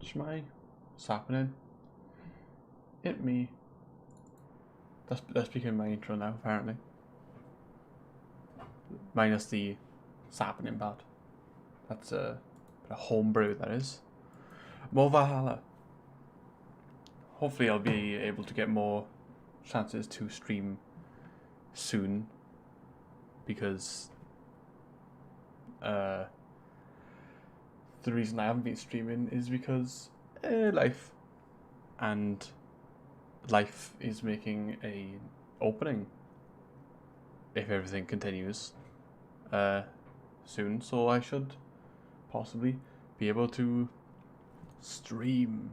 much am I? What's happening? Hit me. That's becoming my intro now, apparently. Minus the happening part. That's a homebrew, that is. More Valhalla. Hopefully I'll be able to get more chances to stream soon. Because the reason I haven't been streaming is because life. And life is making a opening if everything continues soon, so I should possibly be able to stream,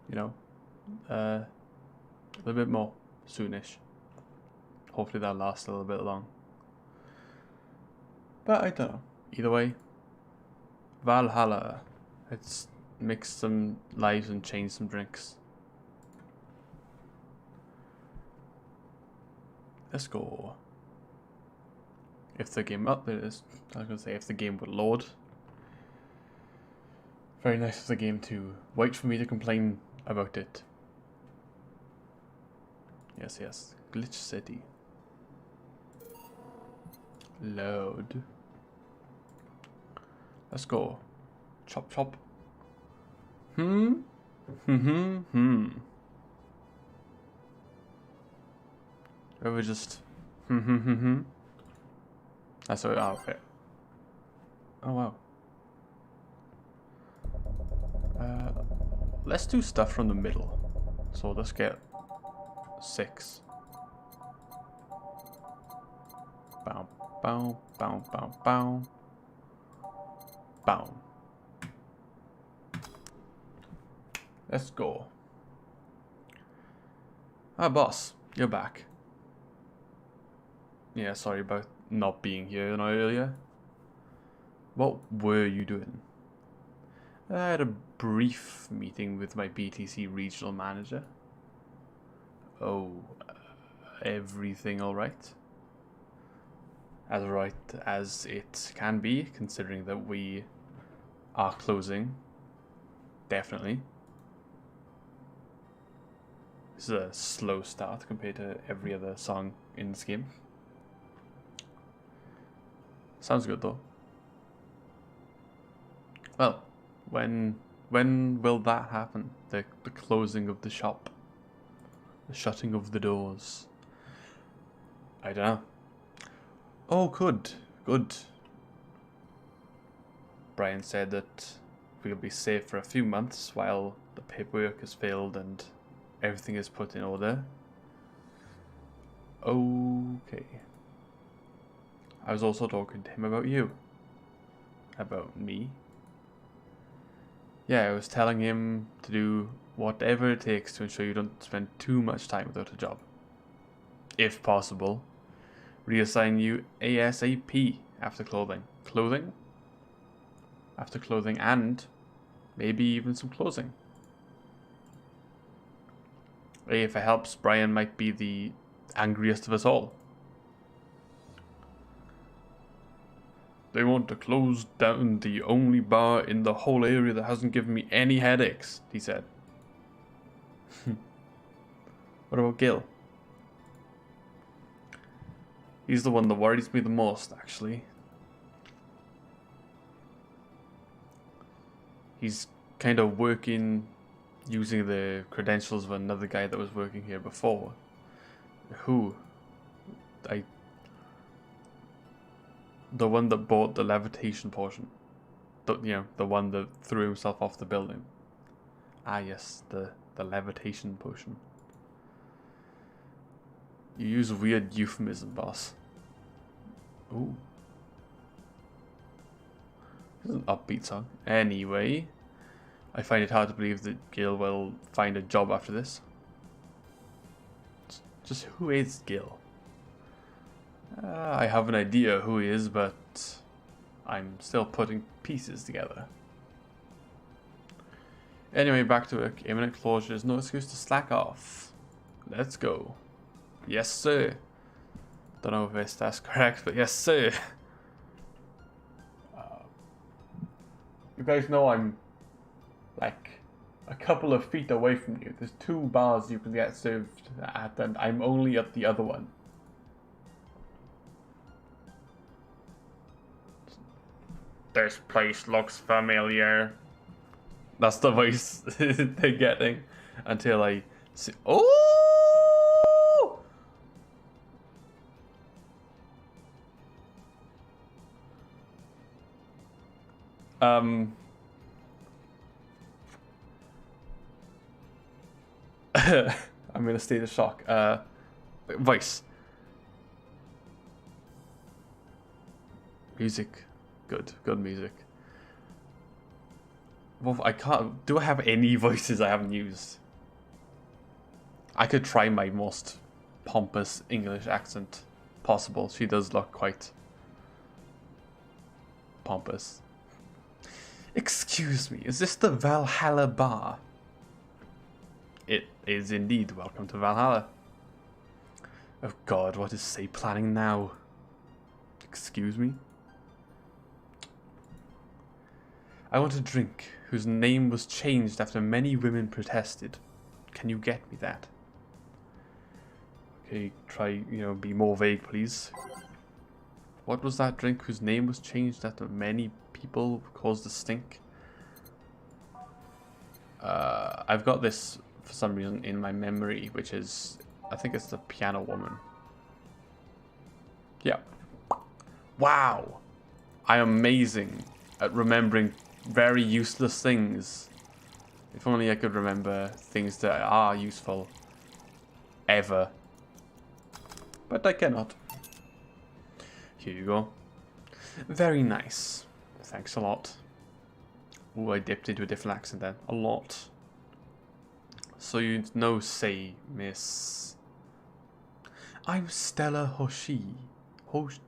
you know, a little bit more soonish. Hopefully that'll last a little bit long, but I don't know. Either way, Valhalla. Let's mix some lives and change some drinks. Let's go. If the game, oh, there it is. I was going to say if the game would load. Very nice of the game to wait for me to complain about it. Yes, yes. Glitch City. Load. Let's go. Chop chop. Ever just That's what. Oh, okay. Oh wow. Let's do stuff from the middle. So let's get 6. Bow, bow, bow, bow, bow, bow. Let's go. Ah, boss, you're back. Yeah, sorry about not being here earlier. What were you doing? I had a brief meeting with my BTC regional manager. Oh, everything alright? As right as it can be, considering that we are closing. Definitely. This is a slow start compared to every other song in this game. Sounds good though. Well, when will that happen? The closing of the shop, the shutting of the doors. I don't know. Oh, good. Brian said that we'll be safe for a few months while the paperwork is filled and everything is put in order. Okay. I was also talking to him about you. About me. Yeah, I was telling him to do whatever it takes to ensure you don't spend too much time without a job. If possible, reassign you ASAP after clothing. Clothing? After clothing and maybe even some closing. Hey, if it helps, Brian might be the angriest of us all. They want to close down the only bar in the whole area that hasn't given me any headaches, he said. What about Gil? He's the one that worries me the most, actually. He's kind of working using the credentials of another guy that was working here before. Who? The one that bought the levitation potion. The one that threw himself off the building. Ah yes, the levitation potion. You use weird euphemism, boss. Ooh. This is an upbeat song. Anyway, I find it hard to believe that Gil will find a job after this. Just who is Gil? I have an idea who he is, but I'm still putting pieces together. Anyway, back to work. Imminent closure is no excuse to slack off. Let's go. Yes, sir. Don't know if that's correct, but yes, sir. You guys know I'm like a couple of feet away from you. There's 2 bars you can get served at, and I'm only at the other one. This place looks familiar. That's the voice they're getting until I see. Oh! I'm in a state of shock. Voice. Music. Good music. Well, I can't. Do I have any voices I haven't used? I could try my most pompous English accent possible. She does look quite pompous. Excuse me, is this the Valhalla bar? It is indeed. Welcome to Valhalla. Oh God, what is Say planning now? Excuse me? I want a drink whose name was changed after many women protested. Can you get me that? Okay, try, be more vague, please. What was that drink whose name was changed after many people caused a stink? I've got this for some reason in my memory, which is, I think it's the piano woman. Yeah. Wow. I am amazing at remembering very useless things. If only I could remember things that are useful. Ever. But I cannot. Here you go. Very nice. Thanks a lot. Ooh, I dipped into a different accent then. A lot. So you know, say, miss. I'm Stella Hoshi. Hoshi?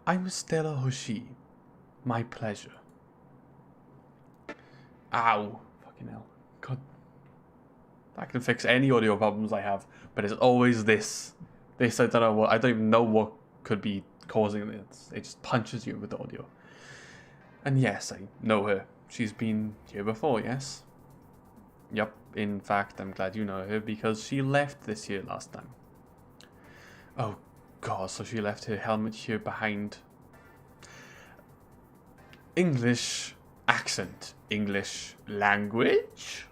I'm Stella Hoshi. My pleasure. Ow. Fucking hell. God. That can fix any audio problems I have, but it's always this. I don't even know what could be causing it. It just punches you with the audio. And yes, I know her. She's been here before, yes? Yup. In fact, I'm glad you know her because she left this year last time. Oh God, so she left her helmet here behind. English accent. English language?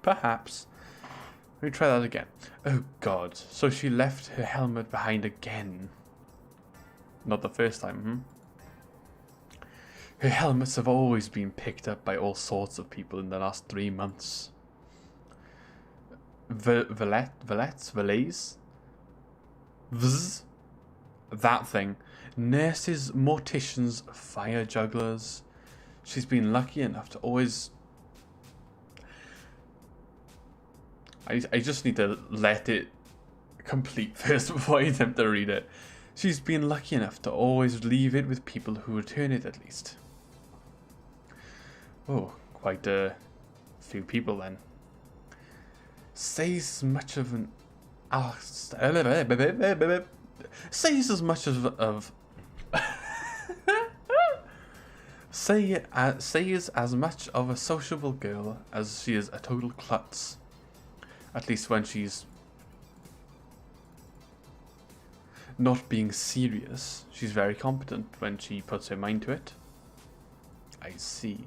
Perhaps. Let me try that again. Oh God, so she left her helmet behind again. Not the first time, Her helmets have always been picked up by all sorts of people in the last 3 months. Valets? Vzz? That thing. Nurses, morticians, fire jugglers. She's been lucky enough to always... I just need to let it complete first before I attempt to read it. She's been lucky enough to always leave it with people who return it at least. Oh, quite a few people then. Says much of an... says as much of says as much of a sociable girl as she is a total klutz. At least when she's not being serious, she's very competent when she puts her mind to it. I see.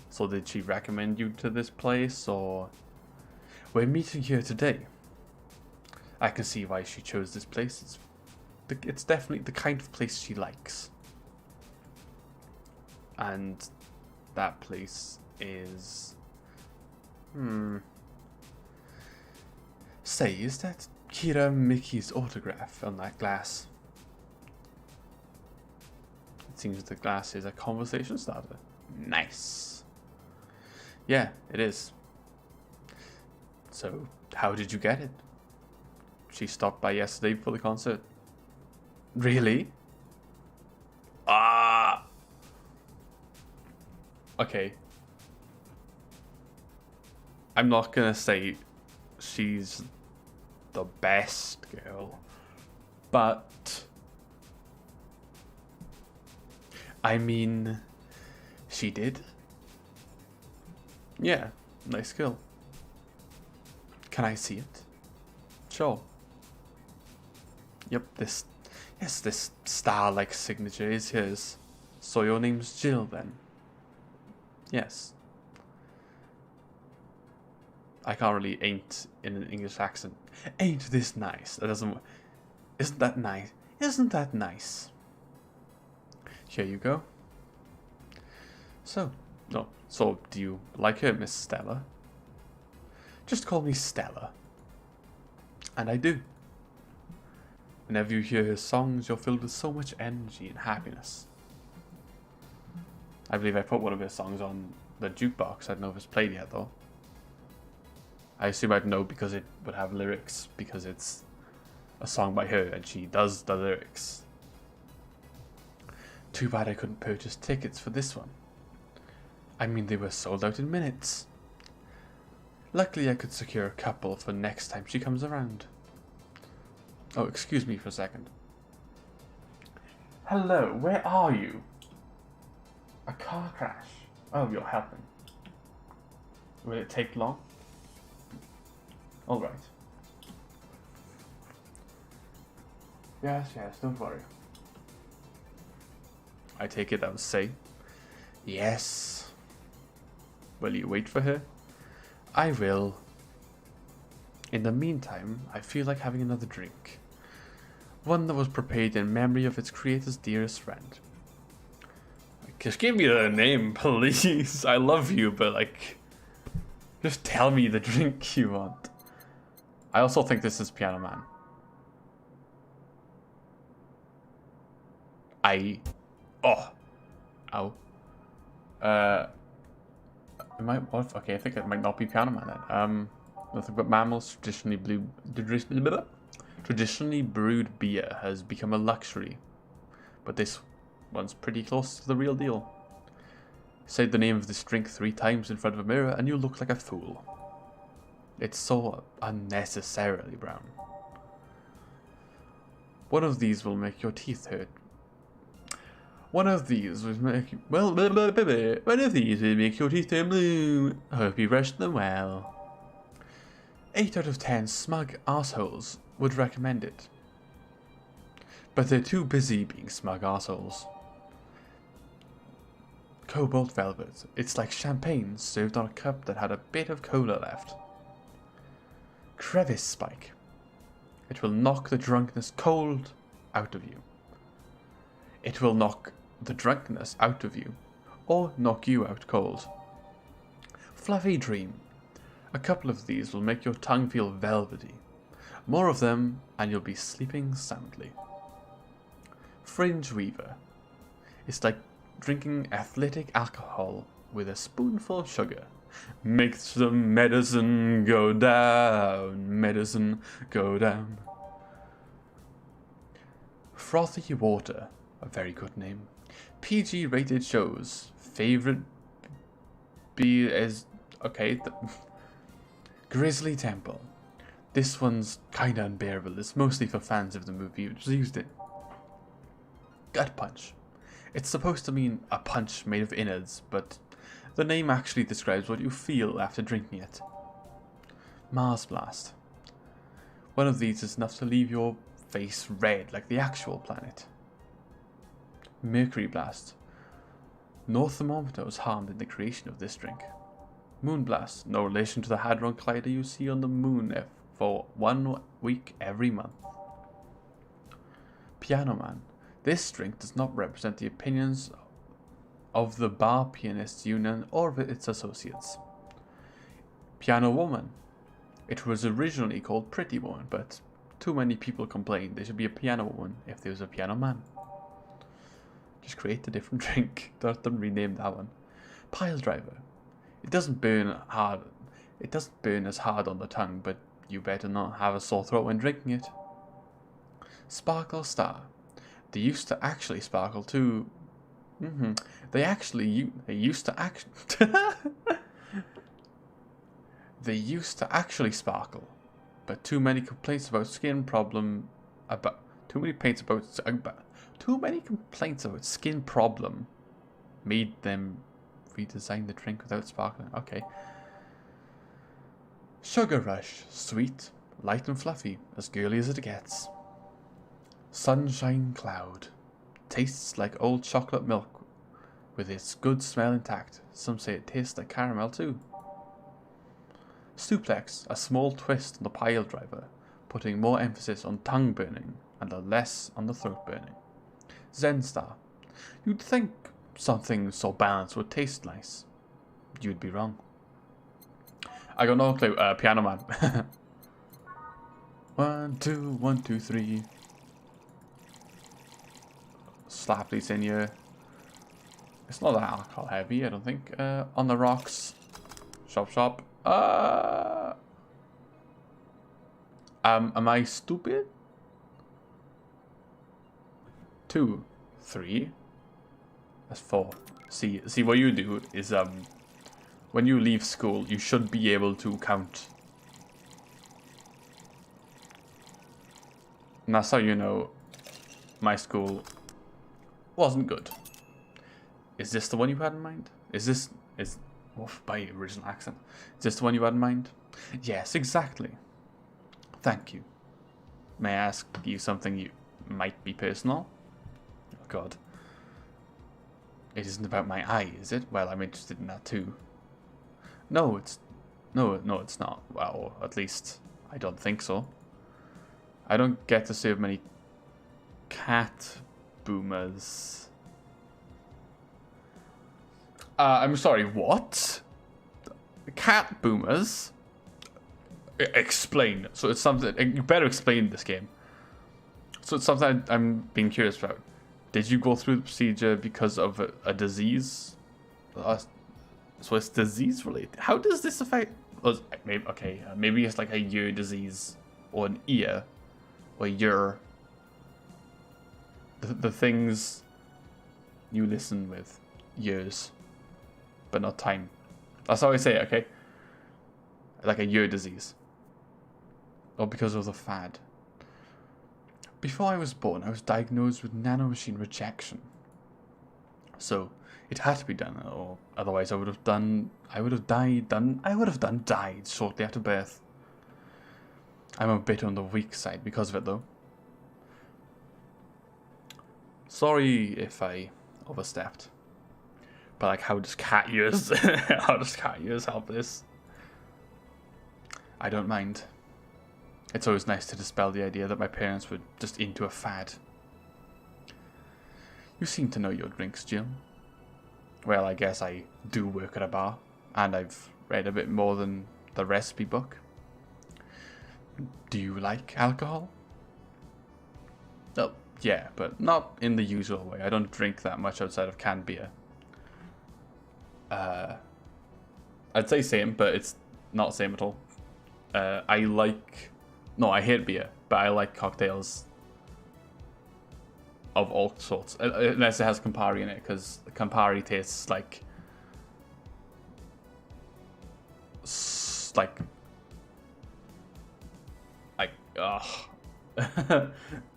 So did she recommend you to this place, or... We're meeting here today. I can see why she chose this place. It's definitely the kind of place she likes. And that place is... Say, is that Kira Mickey's autograph on that glass? It seems the glass is a conversation starter. Nice. Yeah, it is. So, how did you get it? She stopped by yesterday before the concert. Really? Ah! Okay. I'm not gonna say she's the best girl, But I mean, she did. Yeah, nice skill. Can I see it? Sure. Yep, this star-like signature is his. So your name's Jill then? Yes. I can't really ain't in an English accent. Ain't this nice? That doesn't... Isn't that nice? Isn't that nice? Here you go. So do you like her, Miss Stella? Just call me Stella. And I do. Whenever you hear her songs, you're filled with so much energy and happiness. I believe I put one of her songs on the jukebox. I don't know if it's played yet, though. I assume I'd know because it would have lyrics, because it's a song by her and she does the lyrics. Too bad I couldn't purchase tickets for this one. I mean, they were sold out in minutes. Luckily, I could secure a couple for next time she comes around. Oh, excuse me for a second. Hello, where are you? A car crash. Oh, you're helping. Will it take long? Alright. Yes, don't worry. I take it that was say. Yes. Will you wait for her? I will. In the meantime, I feel like having another drink. One that was prepared in memory of its creator's dearest friend. Just give me the name, please. I love you, but like... Just tell me the drink you want. I also think this is Piano Man. Ow. It might, what? Okay, I think it might not be Piano Man then. Nothing but mammals. Traditionally brewed beer has become a luxury, but this one's pretty close to the real deal. Say the name of this drink 3 times in front of a mirror and you look like a fool. It's so unnecessarily brown. One of these will make your teeth hurt. One of these will make you... Well, one of these will make your teeth turn blue. I hope you brushed them well. 8 out of 10 smug assholes would recommend it. But they're too busy being smug assholes. Cobalt velvet. It's like champagne served on a cup that had a bit of cola left. Crevice spike. It will knock the drunkenness cold out of you. It will knock the drunkenness out of you, or knock you out cold. Fluffy dream. A couple of these will make your tongue feel velvety. More of them, and you'll be sleeping soundly. Fringe weaver. It's like drinking athletic alcohol with a spoonful of sugar. Makes the medicine go down. Medicine go down. Frothy water. A very good name. PG rated shows. Favorite B is... Okay. Grizzly Temple. This one's kinda unbearable. It's mostly for fans of the movie which used it. Gut punch. It's supposed to mean a punch made of innards, but the name actually describes what you feel after drinking it. Mars Blast. One of these is enough to leave your face red like the actual planet. Mercury Blast. No thermometer was harmed in the creation of this drink. Moon Blast. No relation to the Hadron Collider you see on the moon for 1 week every month. Piano Man. This drink does not represent the opinions of the Bar Pianists Union or of its associates. Piano Woman. It was originally called Pretty Woman, but too many people complained there should be a piano woman if there was a piano man. Just create a different drink. Don't rename that one. Pile Driver. It doesn't burn hard. It doesn't burn as hard on the tongue, but you better not have a sore throat when drinking it. Sparkle Star. They used to actually sparkle too. They used to actually sparkle, but too many complaints about Too many complaints about skin problem made them redesign the drink without sparkling. Okay. Sugar Rush. Sweet, light and fluffy, as girly as it gets. Sunshine Cloud. Tastes like old chocolate milk with its good smell intact. Some say it tastes like caramel too. Suplex. A small twist on the pile driver, putting more emphasis on tongue burning and less on the throat burning. Zen Star. You'd think something so balanced would taste nice. You'd be wrong. I got no clue. Piano Man. 1, 2, 1, 2, 3. Slap these in here. It's not that alcohol heavy, I don't think. On the rocks. Shop. Am I stupid? 2, 3. That's 4. See what you do is when you leave school, you should be able to count. And that's how you know my school wasn't good. Is this the one you had in mind? Is by original accent? Is this the one you had in mind? Yes, exactly. Thank you. May I ask you something you might be personal? Oh God. It isn't about my eye, is it? Well, I'm interested in that too. No, it's not. Well, at least I don't think so. I don't get to serve many cat boomers. I'm sorry, what? Cat boomers? Explain. So it's something, you better explain this game. So it's something I'm being curious about. Did you go through the procedure because of a disease? So it's disease related. How does this affect? Maybe, okay, maybe it's like a ear disease or an ear or ear. The things you listen with, years, but not time. That's how I say it, okay? Like a ear disease. Or because of the fad. Before I was born, I was diagnosed with nanomachine rejection. So it had to be done, or otherwise I would have died shortly after birth. I'm a bit on the weak side because of it, though. Sorry if I overstepped. But like, how does cat ears help this? I don't mind. It's always nice to dispel the idea that my parents were just into a fad. You seem to know your drinks, Jim. Well, I guess I do work at a bar, and I've read a bit more than the recipe book. Do you like alcohol? Oh, yeah, but not in the usual way. I don't drink that much outside of canned beer. I'd say same, but it's not same at all. I hate beer, but I like cocktails of all sorts, unless it has Campari in it, because Campari tastes like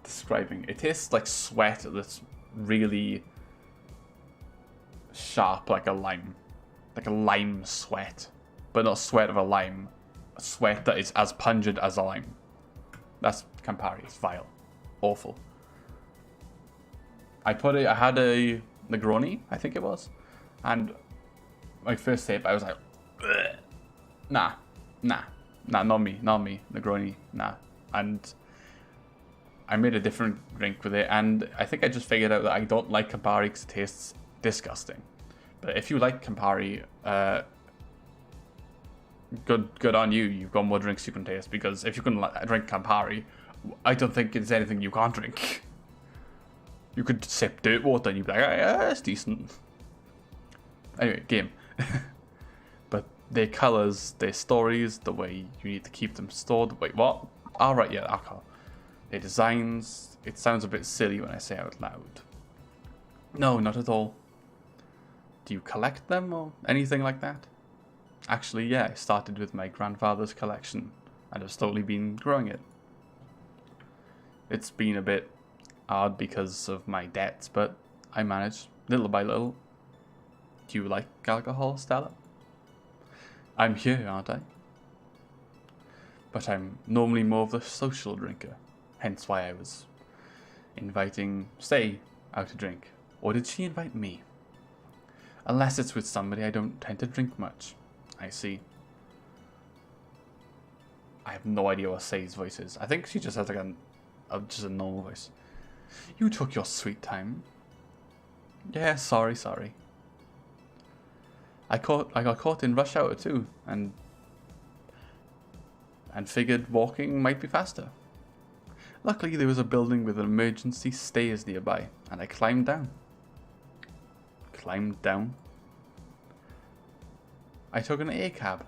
describing it tastes like sweat that's really sharp, like a lime sweat, but not sweat of a lime, a sweat that is as pungent as a lime. That's Campari. It's vile, awful. I had a Negroni, I think it was, and my first sip, I was like, ugh. Nah, not me, Negroni, nah. And I made a different drink with it, and I think I just figured out that I don't like Campari because it tastes disgusting. But if you like Campari, good on you. You've got more drinks you can taste, because if you can drink Campari, I don't think there's anything you can't drink. You could sip dirt water and you'd be like, yeah, it's decent. Anyway, game. But their colours, their stories, the way you need to keep them stored. Wait, what? Alright, yeah, alcohol. Their designs, it sounds a bit silly when I say it out loud. No, not at all. Do you collect them or anything like that? Actually, yeah, I started with my grandfather's collection and have slowly been growing it. It's been a bit hard because of my debts, but I manage little by little. Do you like alcohol, Stella? I'm here, aren't I? But I'm normally more of the social drinker, hence why I was inviting Stay out to drink. Or did she invite me? Unless it's with somebody I don't tend to drink much. I see. I have no idea what Say's voice is. I think she just has like just a normal voice. You took your sweet time. Yeah, sorry. I got caught in rush hour too, and figured walking might be faster. Luckily there was a building with emergency stairs nearby, and I climbed down. I took an A cab.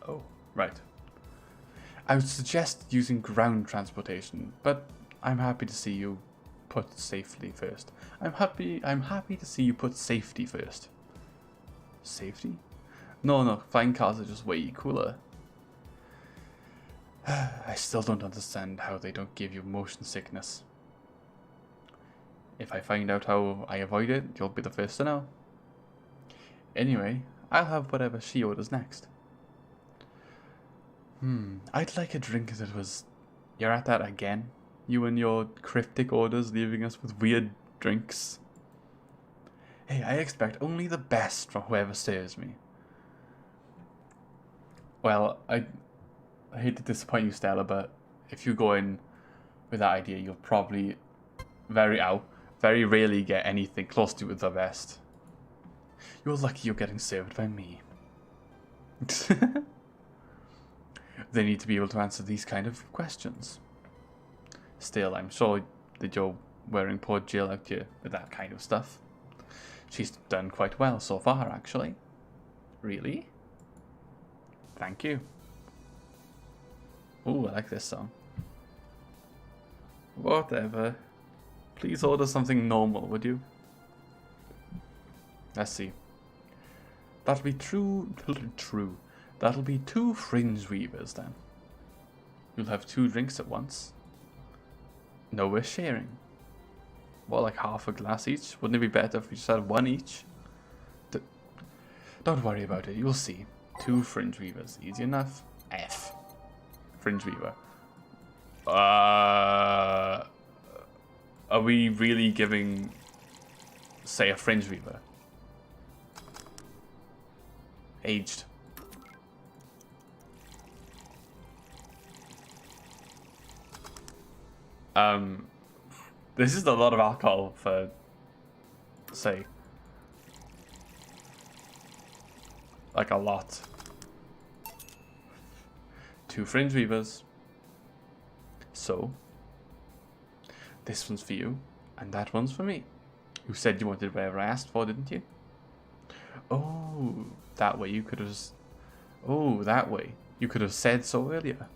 Oh, right. I would suggest using ground transportation, but I'm happy to see you put safely first. I'm happy to see you put safety first. Safety? No, flying cars are just way cooler. I still don't understand how they don't give you motion sickness. If I find out how I avoid it, you'll be the first to know. Anyway, I'll have whatever she orders next. I'd like a drink that was... You're at that again? You and your cryptic orders leaving us with weird drinks. Hey, I expect only the best from whoever serves me. Well, I hate to disappoint you, Stella, but if you go in with that idea, you'll probably very rarely get anything close to the best. You're lucky you're getting served by me. They need to be able to answer these kind of questions. Still, I'm sure that you're wearing poor Jill out here with that kind of stuff. She's done quite well so far, actually. Really? Thank you. Ooh, I like this song. Whatever. Please order something normal, would you? Let's see. That'll be true. That'll be 2 fringe weavers then. You'll have 2 drinks at once. No, we're sharing. Well, like half a glass each? Wouldn't it be better if we just had 1 each? Don't worry about it, you'll see. 2 fringe weavers. Easy enough. F. Fringe weaver. Are we really giving, say, a fringe weaver? Aged. This is a lot of alcohol for, say, like a lot. 2 fringe weavers. So, this one's for you, and that one's for me. You said you wanted whatever I asked for, didn't you? Oh, that way you could have... Oh, that way. You could have said so earlier.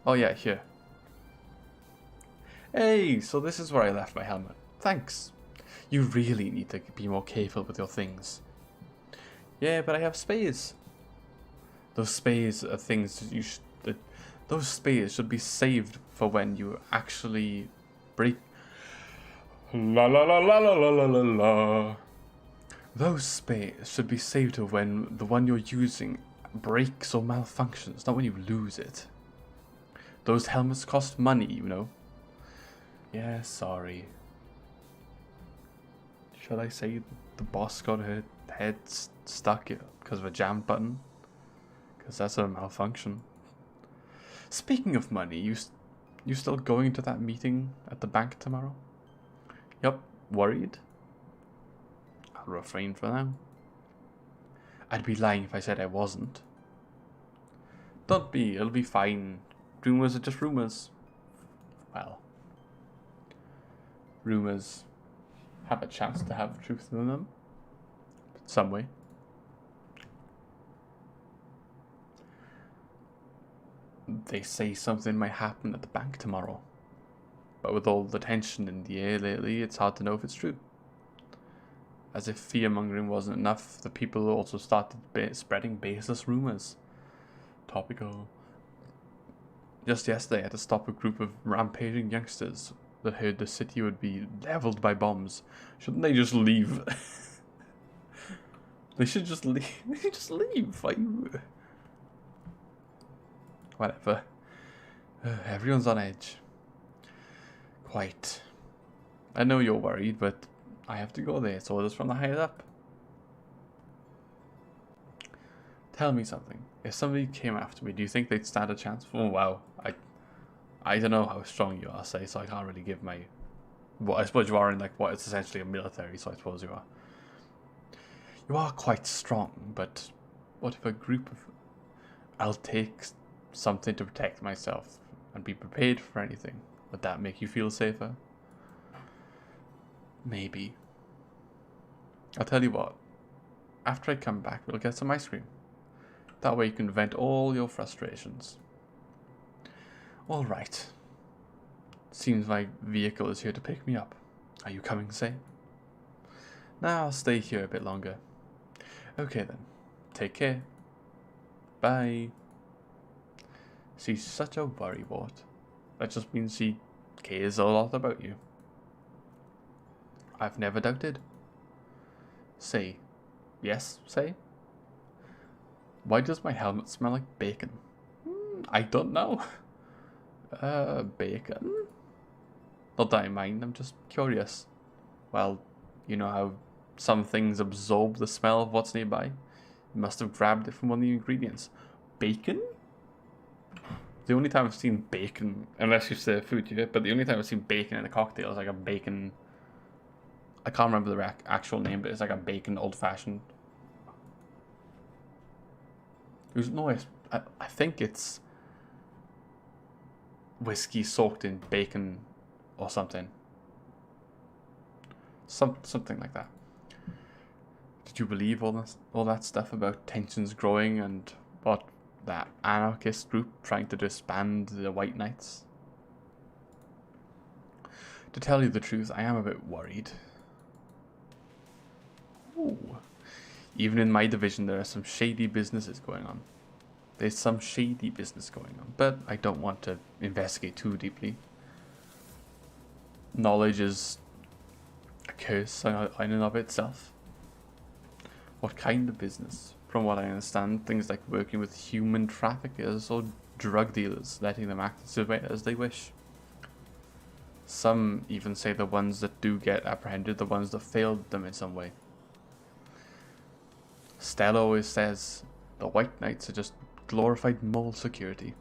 Oh yeah, here. Hey, so this is where I left my helmet. Thanks. You really need to be more careful with your things. Yeah, but I have spares. Those spares are things you should... Those spares should be saved for when you actually break... La la la la la la la la la. Those spares should be saved for when the one you're using breaks or malfunctions, not when you lose it. Those helmets cost money, you know. Yeah, sorry. Shall I say the boss got her head stuck because of a jam button? Because that's a malfunction. Speaking of money, you still going to that meeting at the bank tomorrow? Yup, worried? I'll refrain for now. I'd be lying if I said I wasn't. Don't be, it'll be fine. Rumors are just rumors. Well, rumors have a chance to have truth in them. Some way. They say something might happen at the bank tomorrow. But with all the tension in the air lately, it's hard to know if it's true. As if fear-mongering wasn't enough, the people also started spreading baseless rumors. Topical. Just yesterday I had to stop a group of rampaging youngsters that heard the city would be leveled by bombs. Shouldn't they just leave? They should just leave. They should just leave. Whatever. Everyone's on edge. Quite. I know you're worried, but I have to go there. It's orders from the higher up. Tell me something. If somebody came after me, do you think they'd stand a chance? Oh wow. I don't know how strong you are, say, so I can't really give my... Well, I suppose you are in, like, what, it's essentially a military, so I suppose you are. You are quite strong, but what if a group of... I'll take something to protect myself and be prepared for anything. Would that make you feel safer? Maybe. I'll tell you what. After I come back, we'll get some ice cream. That way you can vent all your frustrations. Alright. Seems my vehicle is here to pick me up. Are you coming, say? Nah, I'll stay here a bit longer. Okay then. Take care. Bye. She's such a worrywart. That just means she cares a lot about you. I've never doubted. Say. Yes, say? Why does my helmet smell like bacon? I don't know. Bacon? Not that I mind, I'm just curious. Well, you know how some things absorb the smell of what's nearby? You must have grabbed it from one of the ingredients. Bacon? The only time I've seen bacon, unless you serve food, yeah, but the only time I've seen bacon in a cocktail is like a bacon... I can't remember the actual name, but it's like a bacon old-fashioned. No, I think it's whiskey soaked in bacon or something. Something like that. Did you believe all that stuff about tensions growing and what that anarchist group trying to disband the White Knights? To tell you the truth, I am a bit worried. Ooh. Even in my division, there are some shady businesses going on. There's some shady business going on, but I don't want to investigate too deeply. Knowledge is a curse in and of itself. What kind of business? From what I understand, things like working with human traffickers or drug dealers, letting them act as they wish. Some even say the ones that do get apprehended, the ones that failed them in some way. Stella always says the White Knights are just glorified mole security.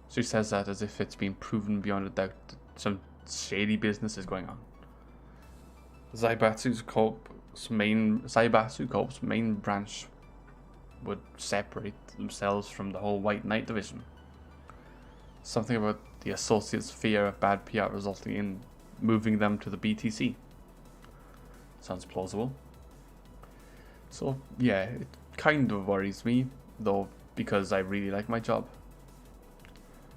She says that as if it's been proven beyond a doubt that some shady business is going on. Zaibatsu Corp's main branch would separate themselves from the whole White Knight division. Something about the associates' fear of bad PR resulting in moving them to the BTC. Sounds plausible. So, yeah, it kind of worries me, though, because I really like my job.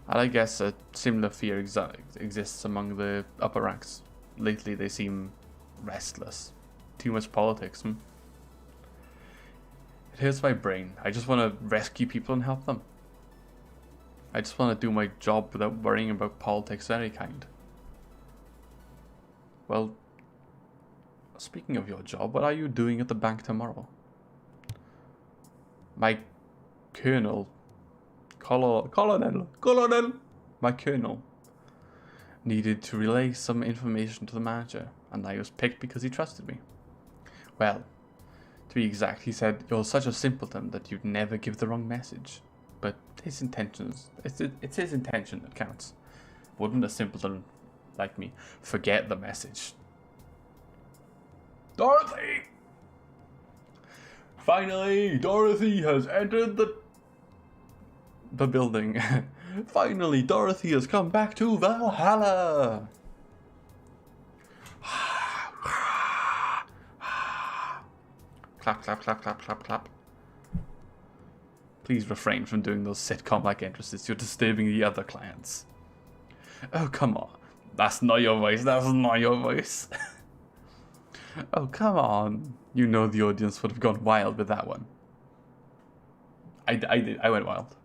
And I guess a similar fear exists among the upper ranks. Lately, they seem restless. Too much politics, It hurts my brain. I just want to rescue people and help them. I just want to do my job without worrying about politics of any kind. Well, speaking of your job, what are you doing at the bank tomorrow? My colonel, my colonel needed to relay some information to the manager, and I was picked because he trusted me. Well, to be exact, he said, "You're such a simpleton that you'd never give the wrong message." But his intentions, it's his intention that counts. Wouldn't a simpleton like me forget the message? Dorothy! Finally, Dorothy has entered the building. Finally, Dorothy has come back to Valhalla. Clap, clap, clap, clap, clap, clap. Please refrain from doing those sitcom-like entrances. You're disturbing the other clients. Oh, come on. That's not your voice. That's not your voice. Oh, come on. You know the audience would have gone wild with that one. I did. I went wild.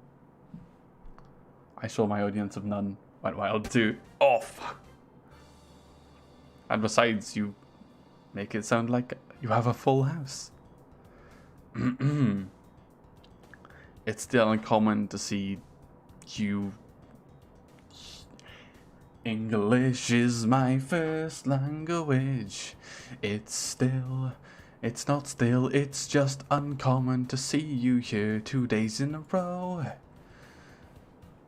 I show my audience of none went wild too. Oh, fuck. And besides, you make it sound like you have a full house. It's still uncommon to see you. English is my first language. It's just uncommon to see you here 2 days in a row.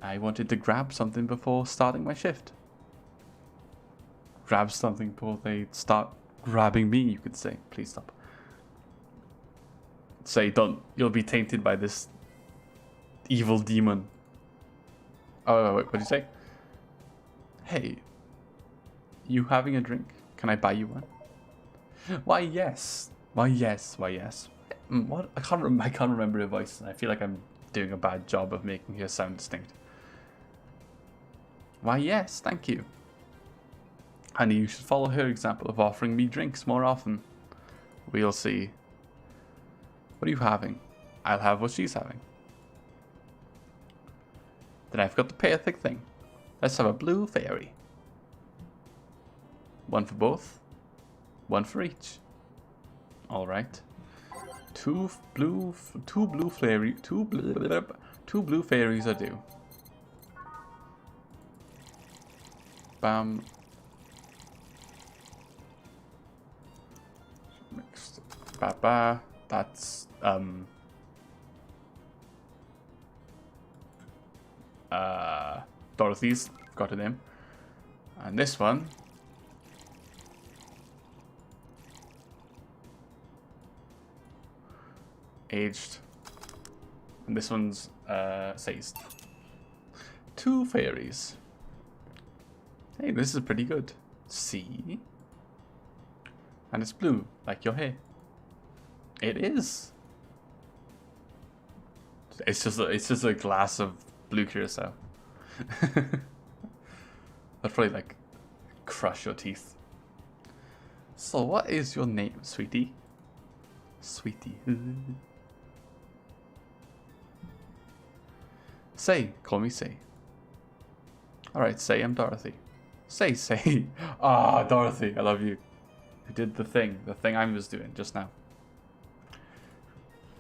I wanted to grab something before starting my shift. Grab something before they start grabbing me, you could say. Please stop. Say, don't. You'll be tainted by this evil demon. Oh, wait, what did you say? Hey, you having a drink? Can I buy you one? Why, yes. Why, yes. Why, yes. What? I can't remember her voice. I feel like I'm doing a bad job of making her sound distinct. Why, yes. Thank you. Honey, you should follow her example of offering me drinks more often. We'll see. What are you having? I'll have what she's having. Then I've got the perfect thing. Let's have a blue fairy. One for both. One for each. All right. Two blue fairies are due. Bam. Mixed. Ba. That's Dorothy's, got her name. And this one aged. And this one's Say's. 2 fairies. Hey, this is pretty good. See? And it's blue, like your hair. It is. It's just a glass of blue curacao. That'd probably like crush your teeth. So what is your name, sweetie? Sweetie. Say, call me Say. Alright, Say, I'm Dorothy. Say. Ah, Dorothy, I love you. You did the thing I was doing just now.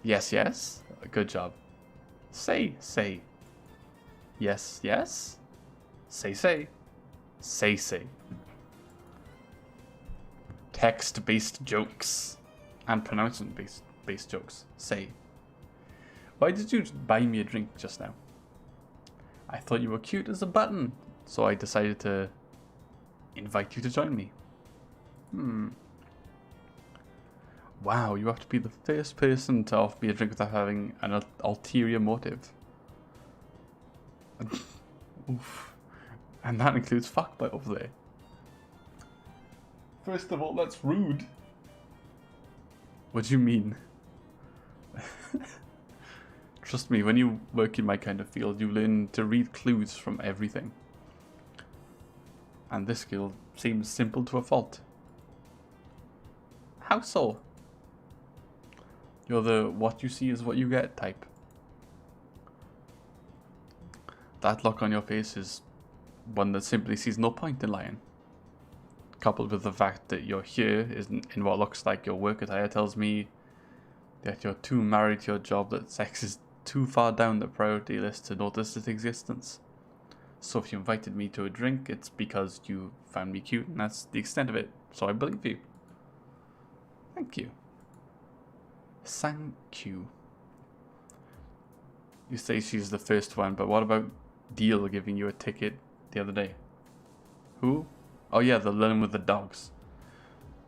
Yes. Good job. Say. Yes. Say. Text-based jokes. And pronouncement-based jokes. Say. Why did you buy me a drink just now? I thought you were cute as a button, so I decided to invite you to join me. Wow, you have to be the first person to offer me a drink without having an ulterior motive. Oof. And that includes fuckboy over there. First of all, that's rude. What do you mean? Trust me, when you work in my kind of field, you learn to read clues from everything. And this skill seems simple to a fault. How so? You're the what you see is what you get type. That look on your face is one that simply sees no point in lying. Coupled with the fact that you're here in what looks like your work attire tells me that you're too married to your job, that sex is too far down the priority list to notice its existence. So if you invited me to a drink, it's because you found me cute, and that's the extent of it. So I believe you. Thank you. Thank you. You say she's the first one, but what about Deal giving you a ticket the other day? Who? Oh yeah, the one with the dogs.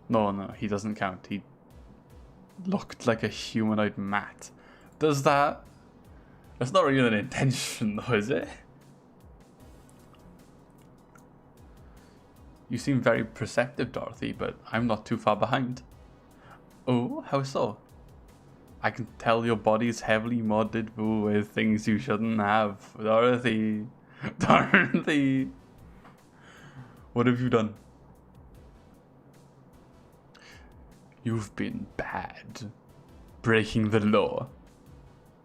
No, he doesn't count. He looked like a humanoid mat. Does that... That's not really an intention though, is it? You seem very perceptive, Dorothy, but I'm not too far behind. Oh, how so? I can tell your body's heavily modded with things you shouldn't have. Dorothy. Dorothy. What have you done? You've been bad. Breaking the law.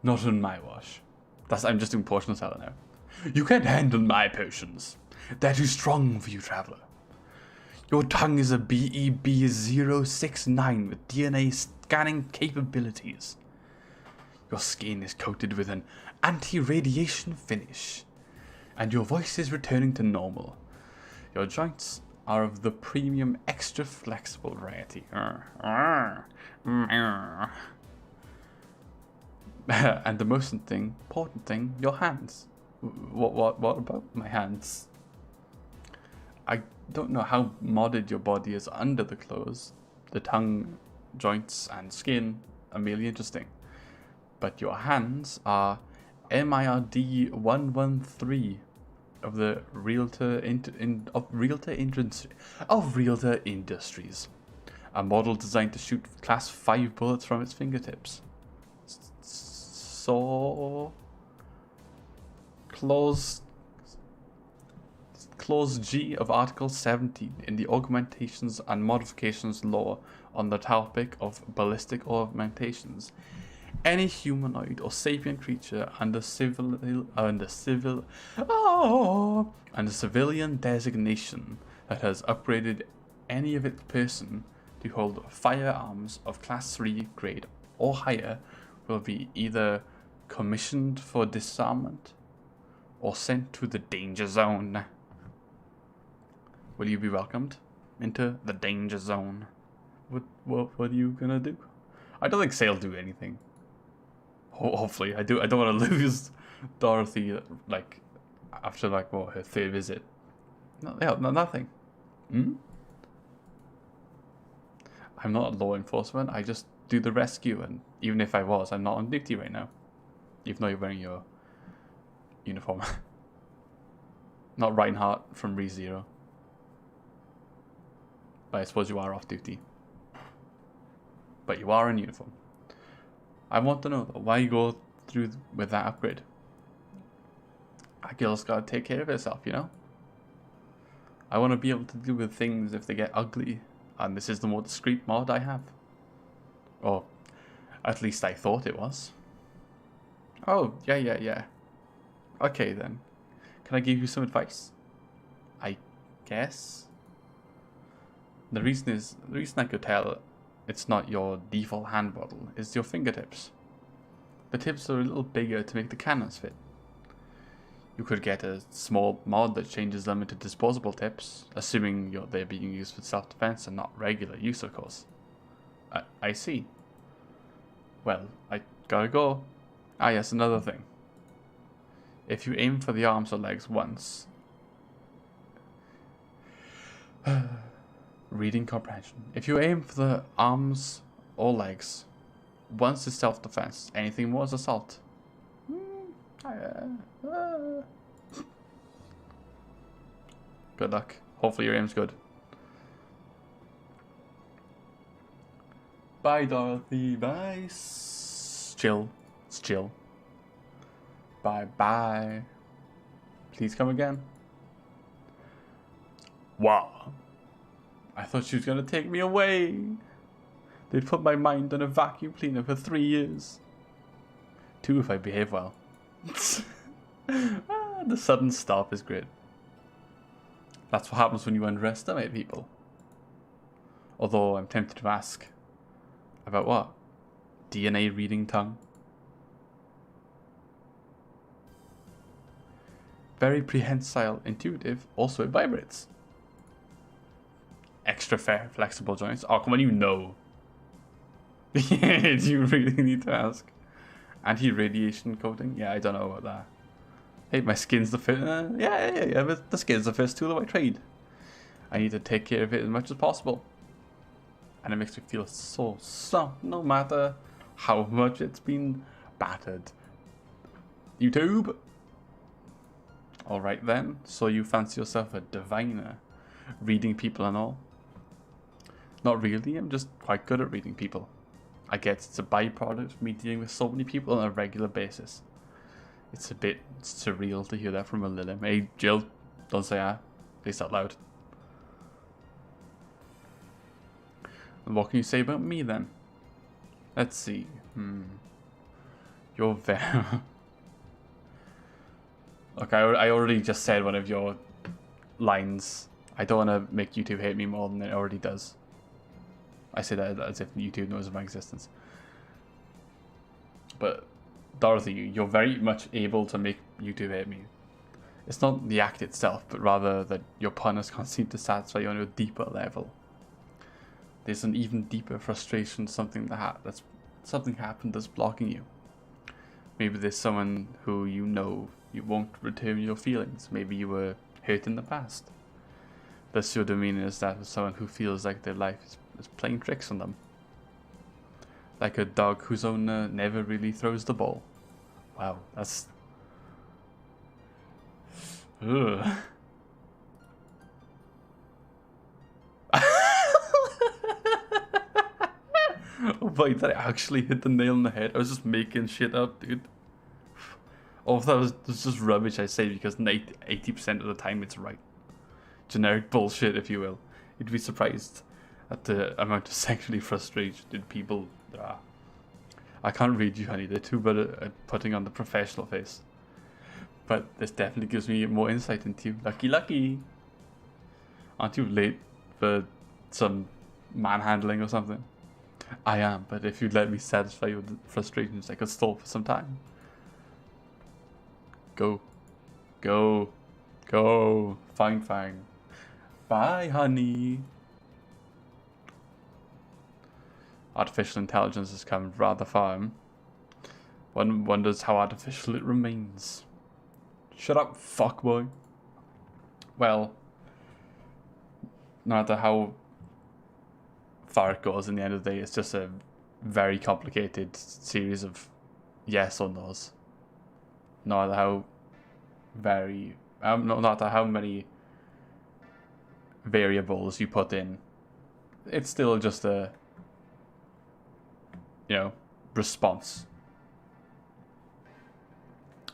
Not on my watch. I'm just doing portion seller now. You can't handle my potions. They're too strong for you, traveler. Your tongue is a VA-11 with DNA scanning capabilities. Your skin is coated with an anti-radiation finish, and your voice is returning to normal. Your joints are of the premium extra flexible variety. And the most important thing, your hands. What about my hands? I don't know how modded your body is under the clothes. The tongue, joints, and skin are merely interesting. But your hands are MIRD 113 of the Realtor Industries. A model designed to shoot class 5 bullets from its fingertips. So Clause G of Article 17 in the Augmentations and Modifications Law on the topic of ballistic augmentations. Any humanoid or sapient creature under civilian designation that has upgraded any of its person to hold firearms of class 3 grade or higher will be either commissioned for disarmament or sent to the danger zone. Will you be welcomed into the danger zone? What are you gonna do? I don't think Sale'll do anything. Hopefully, I don't want to lose Dorothy like after her third visit. Nothing. I'm not law enforcement. I just do the rescue, and even if I was, I'm not on duty right now. Even though you're wearing your uniform. Not Reinhardt from ReZero. But I suppose you are off duty. But you are in uniform. I want to know though, why you go through with that upgrade. A girl's gotta take care of herself, you know? I want to be able to deal with things if they get ugly, and this is the more discreet mod I have. Or at least I thought it was. Oh, yeah. Okay then. Can I give you some advice? I guess. The reason I could tell it's not your default hand model is your fingertips. The tips are a little bigger to make the cannons fit. You could get a small mod that changes them into disposable tips, assuming they're being used for self-defense and not regular use, of course. I see. Well, I gotta go. Ah yes, another thing. If you aim for the arms or legs once... Reading comprehension. If you aim for the arms or legs, once is self-defense. Anything more is assault. Good luck. Hopefully your aim's good. Bye, Dorothy. Bye. Chill. It's chill. Bye. Please come again. Wow. I thought she was going to take me away. They'd put my mind on a vacuum cleaner for 3 years. 2 if I behave well. The sudden stop is great. That's what happens when you underestimate people. Although I'm tempted to ask. About what? DNA reading tongue? Very prehensile, intuitive, also it vibrates. Extra fair, flexible joints. Oh, come on, you know. Do you really need to ask? Anti-radiation coating? Yeah, I don't know about that. Hey, my skin's the first... yeah, but the skin's the first tool of my trade. I need to take care of it as much as possible. And it makes me feel so soft, no matter how much it's been battered. YouTube? Alright then, so you fancy yourself a diviner, reading people and all? Not really, I'm just quite good at reading people. I guess it's a byproduct of me dealing with so many people on a regular basis. It's a bit surreal to hear that from a Lily. Hey Jill, don't say ah, please out loud. And what can you say about me then? Let's see. You're very... Look, I already just said one of your lines. I don't want to make YouTube hate me more than it already does. I say that as if YouTube knows of my existence. But, Dorothy, you're very much able to make YouTube hate me. It's not the act itself, but rather that your puns can't seem to satisfy you on a deeper level. There's an even deeper frustration, something something happened that's blocking you. Maybe there's someone who you know you won't return your feelings. Maybe you were hurt in the past. Thus your demeanor is that of someone who feels like their life is playing tricks on them. Like a dog whose owner never really throws the ball. Wow, that's... Ugh. Oh boy, did I actually hit the nail on the head? I was just making shit up, dude. Oh, that was just rubbish I say, because 80% of the time it's right. Generic bullshit, if you will. You'd be surprised at the amount of sexually frustrated people there are. I can't read you, honey. They're too good at putting on the professional face. But this definitely gives me more insight into you. Lucky, lucky. Aren't you late for some manhandling or something? I am, but if you'd let me satisfy your frustrations, I could stall for some time. Go. Go. Go. Fine, fine. Bye, honey. Artificial intelligence has come rather far. One wonders how artificial it remains. Shut up, fuckboy. Well, no matter how far it goes, in the end of the day, it's just a very complicated series of yes or no's. No matter how no matter how many variables you put in, it's still just a, response.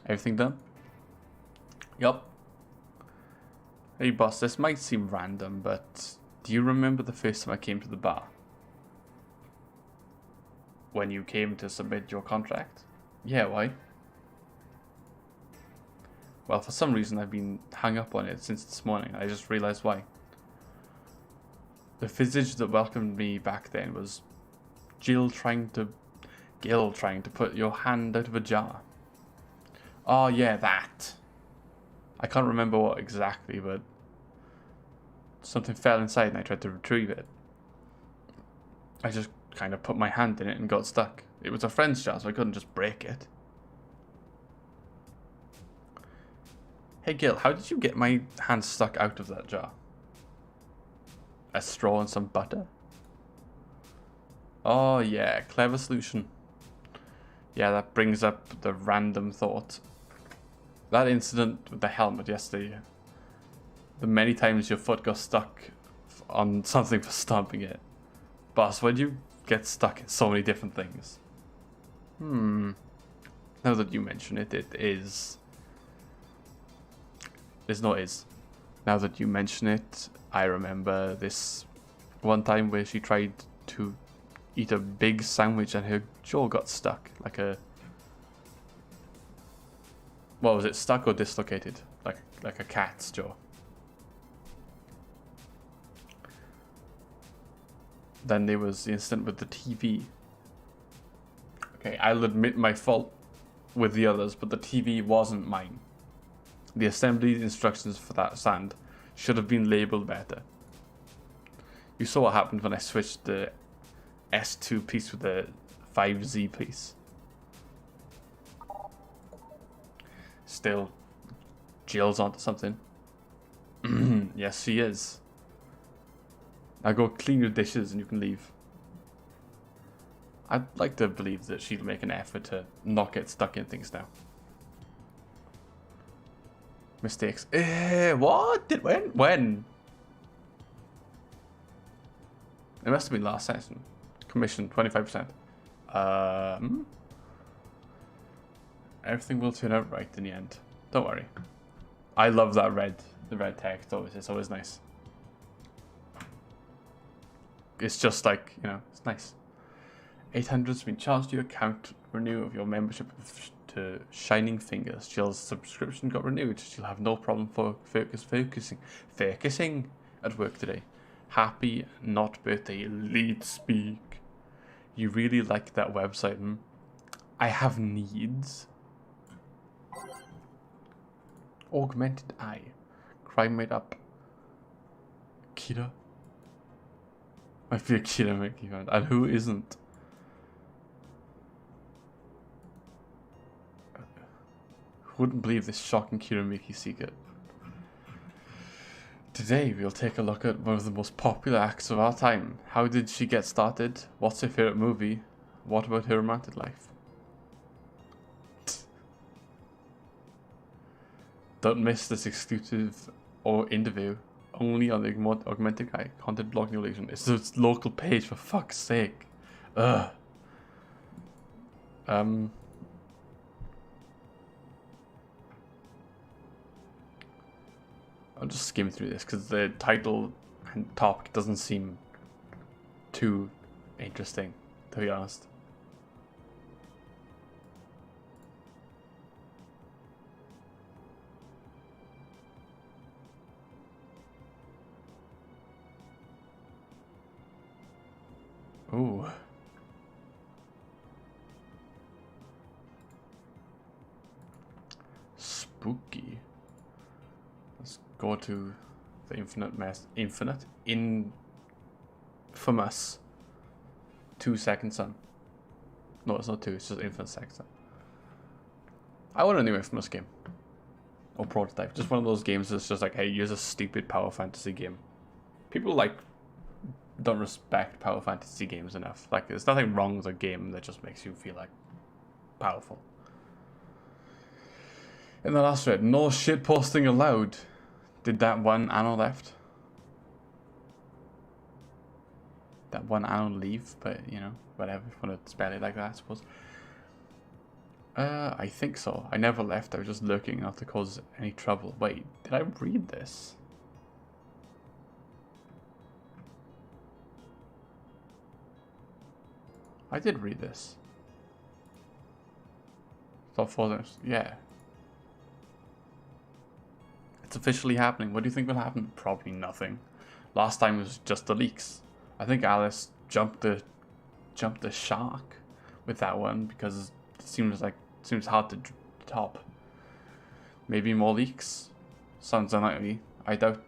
Everything done? Yup. Hey boss, this might seem random, but do you remember the first time I came to the bar? When you came to submit your contract? Yeah, why? Well, for some reason I've been hung up on it since this morning. I just realized why. The visage that welcomed me back then was Gil trying to put your hand out of a jar. Oh yeah, that. I can't remember what exactly, but something fell inside and I tried to retrieve it. I just kind of put my hand in it and got stuck. It was a friend's jar, so I couldn't just break it. Hey Gil, how did you get my hand stuck out of that jar? A straw and some butter? Oh yeah, clever solution. Yeah, that brings up the random thought. That incident with the helmet yesterday. The many times your foot got stuck on something for stomping it. Boss, why'd you get stuck in so many different things? Now that you mention it, it is... There's no is. Now that you mention it, I remember this one time where she tried to eat a big sandwich and her jaw got stuck. Like a... What was it? Stuck or dislocated? Like a cat's jaw. Then there was the incident with the TV. Okay, I'll admit my fault with the others, but the TV wasn't mine. The assembly instructions for that stand should have been labelled better. You saw what happened when I switched the S2 piece with the 5Z piece. Still, Jill's onto something. Yes, she is. Now go clean your dishes and you can leave. I'd like to believe that she'll make an effort to not get stuck in things now. Mistakes. What? When? It must have been last session. Commission 25%. Everything will turn out right in the end. Don't worry. I love that the red text. It's always nice. It's just like, it's nice. 800's been charged to your account. Renew of your membership to Shining Fingers. Jill's subscription got renewed. She'll have no problem for focusing at work today. Happy not birthday, lead speak. You really like that website, hmm? I have needs. Augmented eye. Crime made up. Kira. Might be a Kira Mickey fan. And who isn't? Wouldn't believe this shocking Kiramiki secret. Today we'll take a look at one of the most popular acts of our time. How did she get started? What's her favourite movie? What about her romantic life? Don't miss this exclusive or interview only on the Augmented Guy content blocking relation. It's a local page, for fuck's sake. Ugh. I'll just skim through this because the title and topic doesn't seem too interesting, to be honest. Ooh. Spooky. Let's go to the infamous 2 second sun. No, it's not 2, it's just infinite second sun. I want a new Infamous game. Or prototype. Just one of those games that's just like, hey, use a stupid power fantasy game. People don't respect power fantasy games enough. Like, there's nothing wrong with a game that just makes you feel like powerful. In the last thread, no shit posting allowed. Did that one Anno left? That one Anno leave? But, you know, whatever. If you want to spell it like that, I suppose. I think so. I never left. I was just lurking not to cause any trouble. Wait, did I read this? I did read this. Stop following. Yeah. It's officially happening. What do you think will happen? Probably nothing. Last time was just the leaks. I think Alice jumped the shark with that one because it seems hard to top. Maybe more leaks. Sounds unlikely. I don't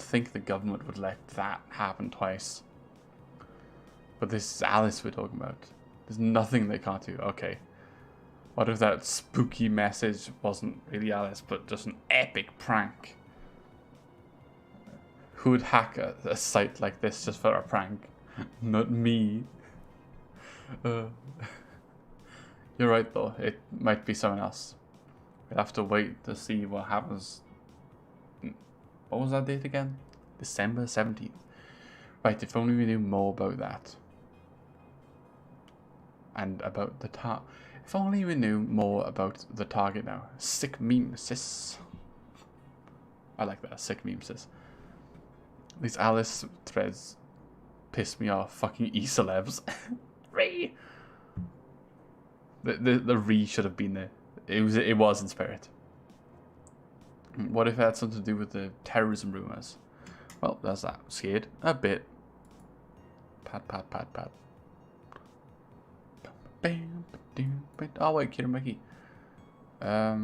think the government would let that happen twice. But this is Alice we're talking about. There's nothing they can't do. Okay. What if that spooky message wasn't really Alice, but just an epic prank? Who would hack a site like this just for a prank? Not me. You're right though, it might be someone else. We'll have to wait to see what happens. What was that date again? December 17th. Right, if only we knew more about that. And about the if only we knew more about the target now. Sick meme, sis. I like that, sick meme, sis. These Alice threads piss me off. Fucking e-celebs. Re. The re should have been there. It was in spirit. What if it had something to do with the terrorism rumors? Well, there's that. Scared a bit. Pat pat pat pat. Oh wait, Kiramaki. I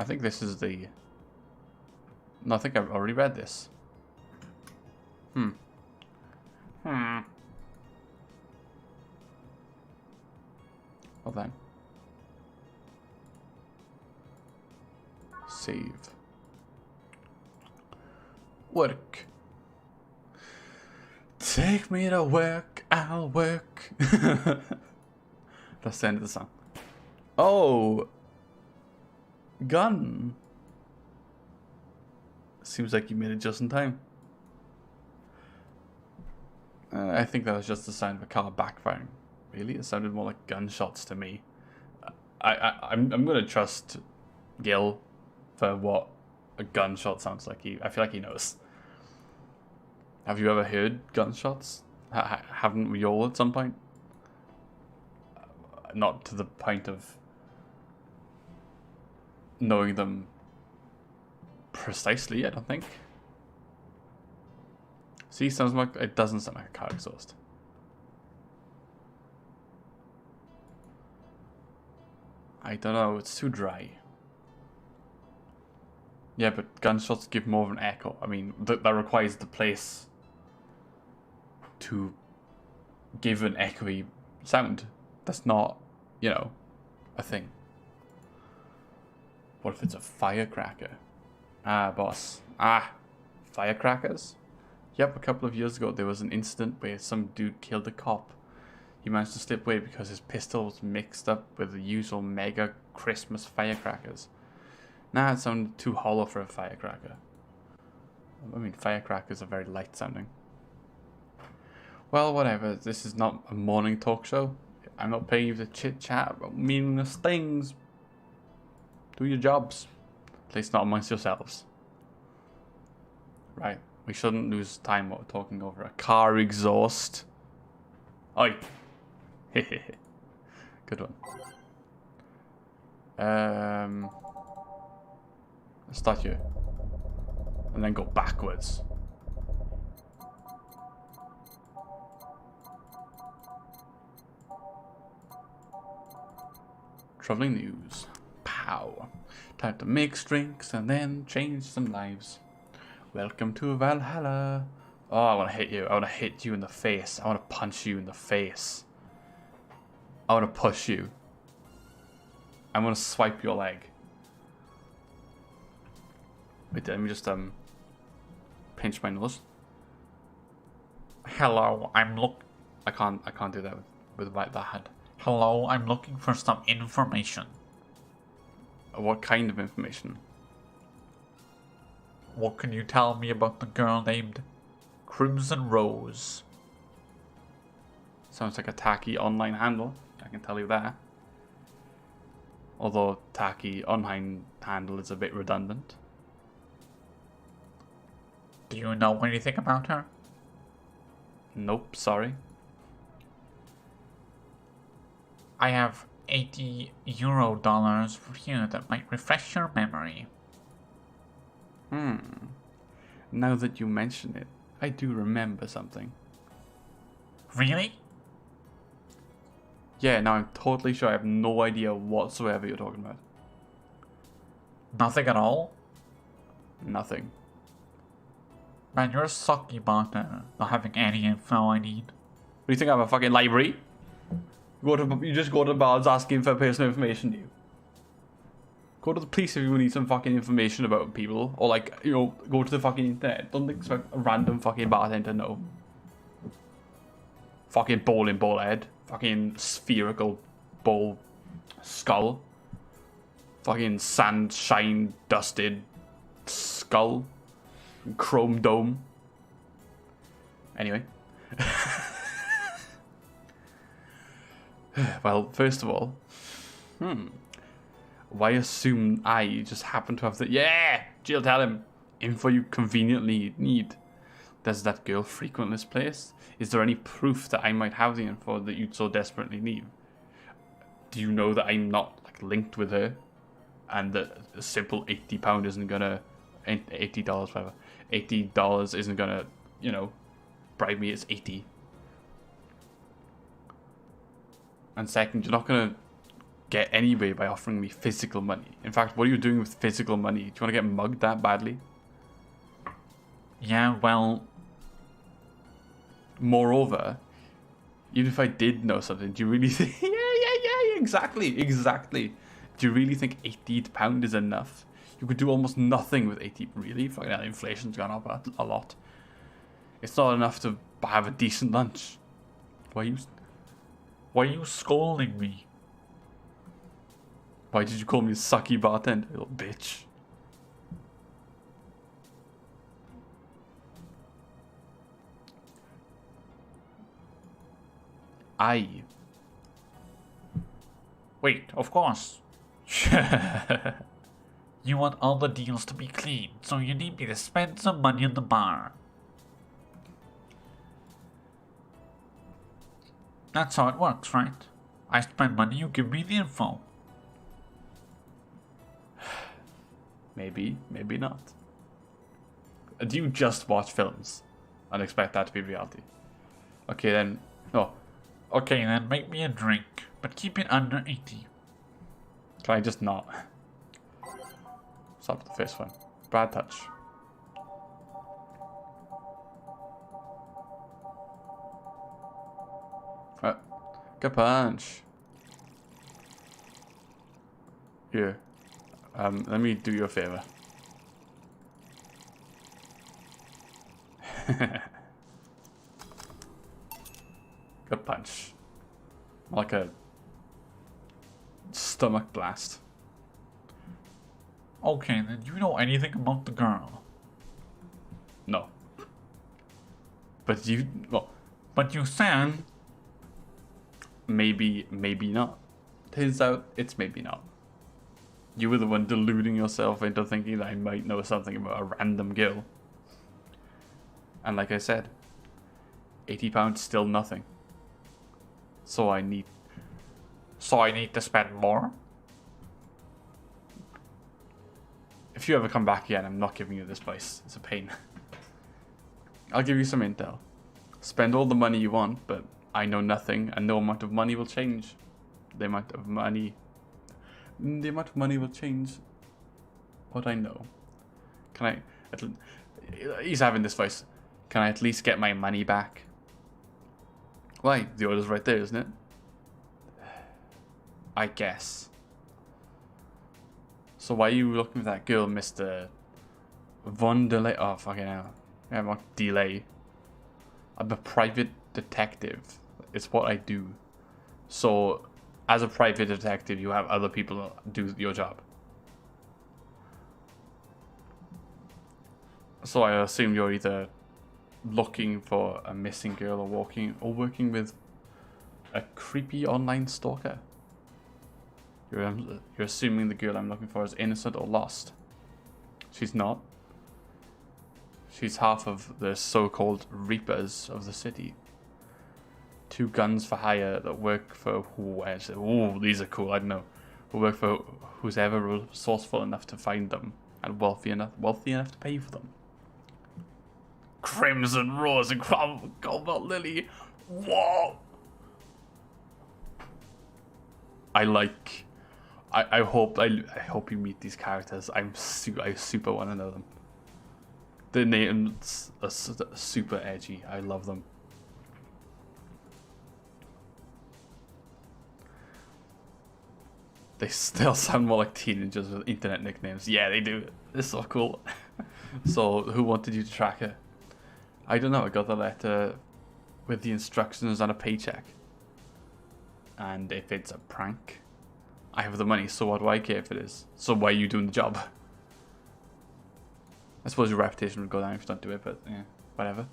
think this is the. No, I think I've already read this. Well then. Save. Work. Take me to work, I'll work. That's the end of the song. Oh! Gun! Seems like you made it just in time. I think that was just the sound of a car backfiring. Really? It sounded more like gunshots to me. I'm gonna trust Gil for what a gunshot sounds like. I feel like he knows. Have you ever heard gunshots? Haven't we all at some point? not to the point of knowing them precisely, I don't think. See, sounds like it doesn't sound like a car exhaust. I don't know, it's too dry. Yeah, but gunshots give more of an echo. I mean, that requires the place to give an echoey sound. That's not, you know, a thing. What if it's a firecracker? Ah, boss. Ah, firecrackers? Yep, a couple of years ago there was an incident where some dude killed a cop. He managed to slip away because his pistol was mixed up with the usual mega Christmas firecrackers. Nah, it sounded too hollow for a firecracker. I mean, firecrackers are very light sounding. Well, whatever. This is not a morning talk show. I'm not paying you to chit chat about meaningless things. Do your jobs. At least not amongst yourselves. Right. We shouldn't lose time while we're talking over a car exhaust. Oi. Good one. Let's start here. And then go backwards. Traveling news. Pow. Time to mix drinks and then change some lives. Welcome to Valhalla. Oh, I want to hit you. I want to hit you in the face. I want to punch you in the face. I want to push you. I'm going to swipe your leg. Wait, let me just pinch my nose. Hello, I can't do that with that hand. Hello, I'm looking for some information. What kind of information? What can you tell me about the girl named Crimson Rose? Sounds like a tacky online handle. I can tell you that. Although tacky online handle is a bit redundant. Do you know anything about her? Nope, sorry. I have $80 for you that might refresh your memory. Now that you mention it, I do remember something. Really? Yeah, now I'm totally sure I have no idea whatsoever you're talking about. Nothing at all? Nothing. Man, you're a sucky bartender, not having any info I need. What do you think I'm a fucking library? You just go to bars asking for personal information, do you? Go to the police if you need some fucking information about people. Or like, you know, go to the fucking internet. Don't expect a random fucking bartender to know. Fucking bowling ball head. Fucking spherical ball skull. Fucking sunshine dusted skull. Chrome dome. Anyway. Well, first of all, why assume I just happen to have the Jill, tell him info you conveniently need? Does that girl frequent this place? Is there any proof that I might have the info that you'd so desperately need? Do you know that I'm not like linked with her, and that a simple £80 isn't gonna $80 whatever $80 isn't gonna, you know, bribe me? It's 80. And second, you're not gonna get anywhere by offering me physical money. In fact, what are you doing with physical money? Do you want to get mugged that badly? Yeah, well... Moreover, even if I did know something, do you really think... yeah, exactly. Do you really think £80 is enough? You could do almost nothing with 80. Really? Fucking hell, inflation's gone up a lot. It's not enough to have a decent lunch. Why are you scolding me? Why did you call me a sucky bartender, little bitch? Wait, of course. You want all the deals to be clean, so you need me to spend some money on the bar. That's how it works, right? I spend money, you give me the info. Maybe, maybe not. Do you just watch films and expect that to be reality? Okay then, no. Okay then, make me a drink, but keep it under 80. Can I just not? Stop the first one. Bad touch. Good punch. Here. Let me do you a favor. Good punch. Like a stomach blast. Okay then, do you know anything about the girl? No. But you, well, But you said... maybe not. Turns out it's maybe not. You were the one deluding yourself into thinking that I might know something about a random girl. And like I said, £80 still nothing. So I need to spend more? If you ever come back again, I'm not giving you this place. It's a pain. I'll give you some intel. Spend all the money you want, but I know nothing, and no amount of money will change. The amount of money will change what I know. Can I... He's having this voice. Can I at least get my money back? Why? The order's right there, isn't it? I guess. So why are you looking for that girl, Mr. Von Delay? Oh, fucking hell. Yeah, I'm not delay. I'm a private detective. It's what I do. So, as a private detective, you have other people do your job. So I assume you're either looking for a missing girl or working with a creepy online stalker. You're assuming the girl I'm looking for is innocent or lost. She's not. She's half of the so-called Reapers of the city. 2 guns for hire that work for ooh, these are cool, I don't know. Who work for who's ever resourceful enough to find them and wealthy enough to pay for them. Crimson Rose and Cobalt Lily. Whoa! I hope you meet these characters. I super want to know them. The names are super edgy. I love them. They still sound more like teenagers with internet nicknames. Yeah, they do. It's so cool. So, who wanted you to track her? I don't know. I got the letter with the instructions and a paycheck. And if it's a prank, I have the money, so what do I care if it is? So why are you doing the job? I suppose your reputation would go down if you don't do it, but yeah, whatever.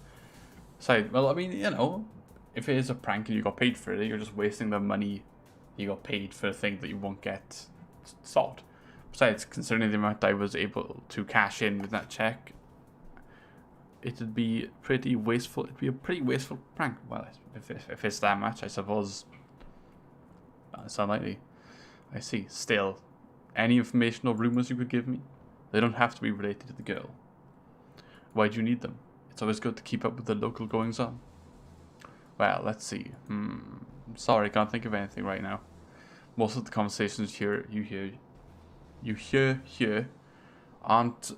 So, well, I mean, you know, if it is a prank and you got paid for it, you're just wasting the money you got paid for a thing that you won't get solved. Besides, considering the amount I was able to cash in with that check, it'd be pretty wasteful. It'd be a pretty wasteful prank. Well, if it's that much, I suppose it's unlikely. I see. Still, any information or rumors you could give me, they don't have to be related to the girl. Why do you need them? It's always good to keep up with the local goings on. Well, let's see. Sorry, I can't think of anything right now. Most of the conversations you hear here aren't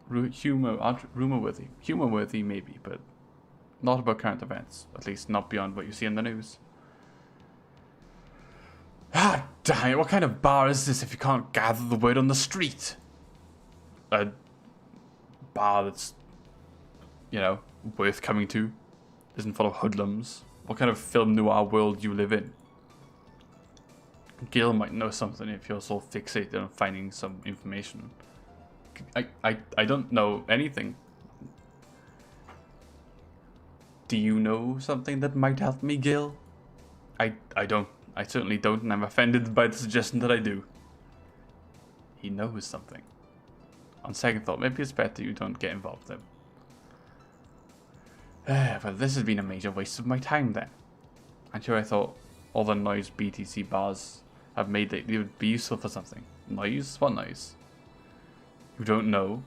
rumor worthy. Humor worthy maybe, but not about current events. At least not beyond what you see in the news. Ah, damn it, what kind of bar is this if you can't gather the word on the street? A bar that's, you know, worth coming to, isn't full of hoodlums. What kind of film noir world do you live in? Gil might know something if you're so fixated on finding some information. I don't know anything. Do you know something that might help me, Gil? I don't. I certainly don't, and I'm offended by the suggestion that I do. He knows something. On second thought, maybe it's better you don't get involved then. Well, this has been a major waste of my time then. And here I thought, all the noise BTC bars have made that they would be useful for something. Noise? What noise? You don't know.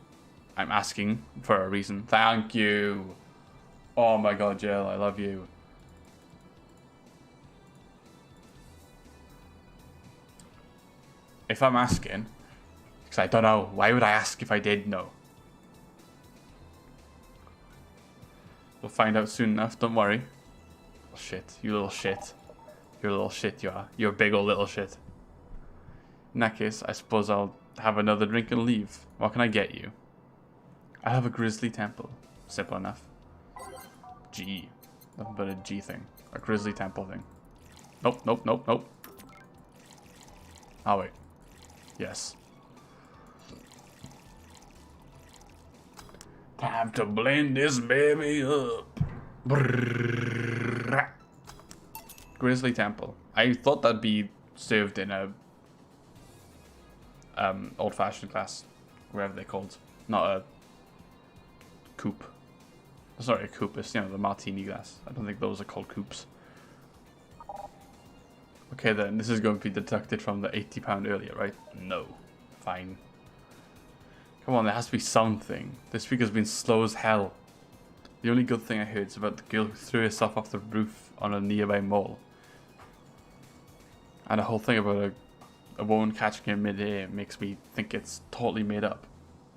I'm asking for a reason. Thank you. Oh my god, Jill, I love you. If I'm asking, because I don't know, why would I ask if I did know? We'll find out soon enough, don't worry. Oh, shit, you little shit. You're a little shit, you are. You're a big old little shit. In that case, I suppose I'll have another drink and leave. What can I get you? I have a grizzly temple. Simple enough. G. Nothing but a G thing. A grizzly temple thing. Nope, nope, nope, nope. Oh, wait. Yes. Time to blend this baby up. Brrrr. Grizzly temple. I thought that'd be served in a old-fashioned glass, whatever they're called. Not a coupe. Sorry, a coupe. It's, you know, the martini glass. I don't think those are called coupes. Okay then, this is going to be deducted from the £80 earlier, right? No. Fine. Come on, there has to be something. This speaker's been slow as hell. The only good thing I heard is about the girl who threw herself off the roof on a nearby mall. And the whole thing about a woman catching her mid-air makes me think it's totally made up.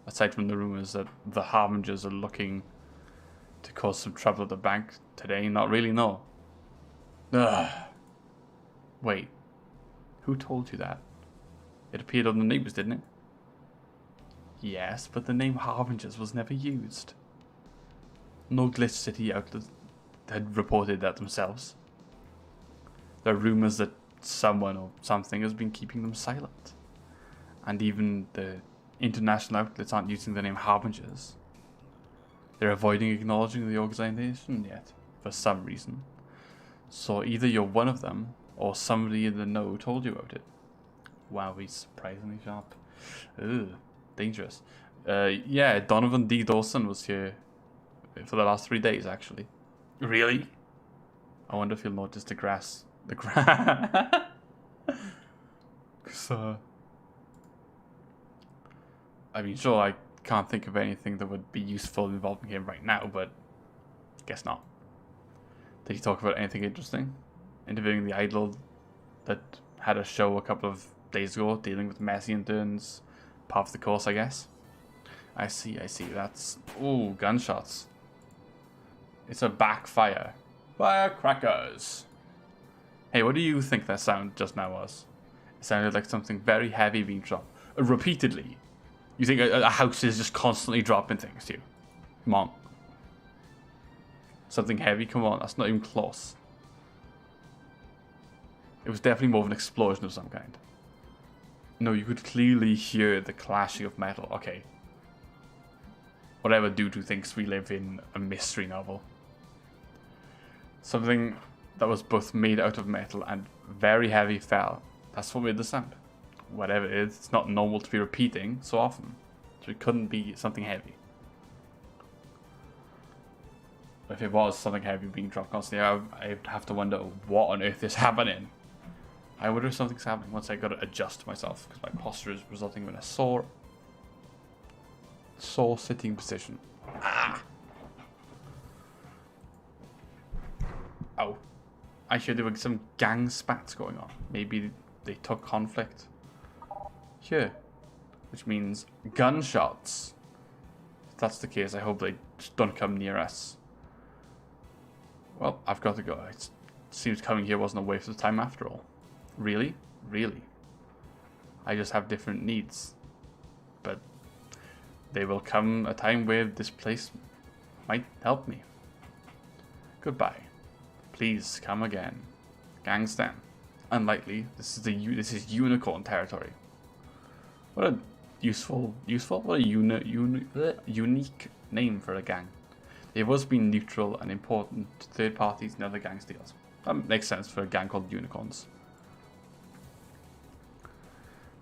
Aside from the rumours that the Harbingers are looking to cause some trouble at the bank today. Not really, no. Ugh. Wait. Who told you that? It appeared on the news, didn't it? Yes, but the name Harbingers was never used. No Glitch City outlet had reported that themselves. There are rumours that someone or something has been keeping them silent. And even the international outlets aren't using the name Harbingers. They're avoiding acknowledging the organization yet, for some reason. So either you're one of them, or somebody in the know told you about it. Wow, he's surprisingly sharp. Ugh, dangerous. Yeah, Donovan D. Dawson was here for the last 3 days, actually. Really? I wonder if you'll notice the grass. The grass. So, I mean, sure, I can't think of anything that would be useful involving him right now, but guess not. Did he talk about anything interesting? Interviewing the idol that had a show a couple of days ago, dealing with messy interns, part of the course, I guess. I see, that's... Ooh, gunshots. It's a backfire. Firecrackers. Hey, what do you think that sound just now was? It sounded like something very heavy being dropped. Repeatedly. You think a house is just constantly dropping things to you? Come on. Something heavy? Come on, that's not even close. It was definitely more of an explosion of some kind. No, you could clearly hear the clashing of metal. Okay. Whatever dude who thinks we live in a mystery novel. Something that was both made out of metal and very heavy fell. That's what made the sound. Whatever it is, it's not normal to be repeating so often. So it couldn't be something heavy. If it was something heavy being dropped constantly, I'd have to wonder what on earth is happening. I wonder if something's happening once I gotta adjust myself, because my posture is resulting in a sore sitting position. Ah! Oh. I hear there were some gang spats going on. Maybe they took conflict. Here. Which means gunshots. If that's the case, I hope they just don't come near us. Well, I've got to go. It seems coming here wasn't a waste of time after all. Really? Really? I just have different needs. But there will come a time where this place might help me. Goodbye. Please come again. Gangstan. Unlikely. This is unicorn territory. What a what a unique name for a gang. They've always been neutral and important to third parties and other gang deals. That makes sense for a gang called Unicorns.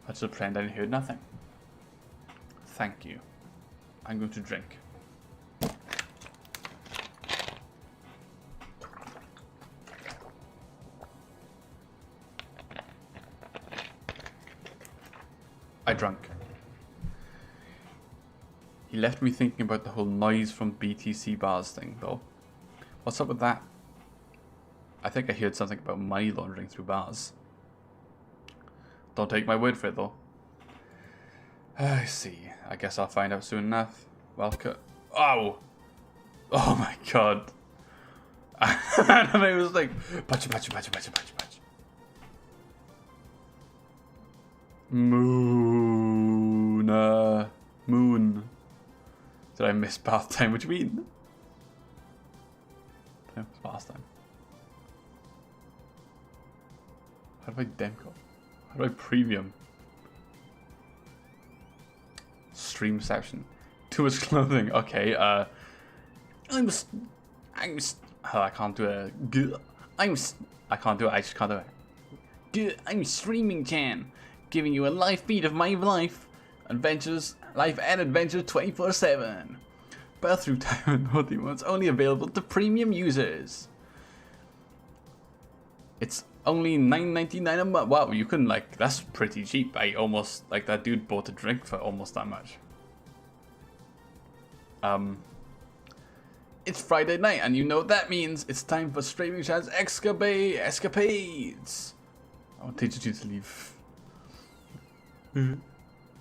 Let's pretend I heard nothing. Thank you. I'm going to drink. I drunk. He left me thinking about the whole noise from BTC bars thing, though. What's up with that? I think I heard something about money laundering through bars. Don't take my word for it, though. I see. I guess I'll find out soon enough. Welcome. Oh! Oh my god. And I was like, patcha. Moon. Moon. Did I miss bath time? What do you mean? It was bath time. How do I Demco? How do I premium? Stream section. Too much clothing. Okay, oh, I can't do it. I can't do it. I just can't do it. I'm streaming Chan, giving you a live feed of my life adventures, life and adventures 24/7. Birth through time and naughty ones only available to premium users. It's only $9.99 a month. Wow, you can like, that's pretty cheap. I almost, like, that dude bought a drink for almost that much. It's Friday night, and you know what that means. It's time for Streaming Chan's escapades. I want teacher you to leave.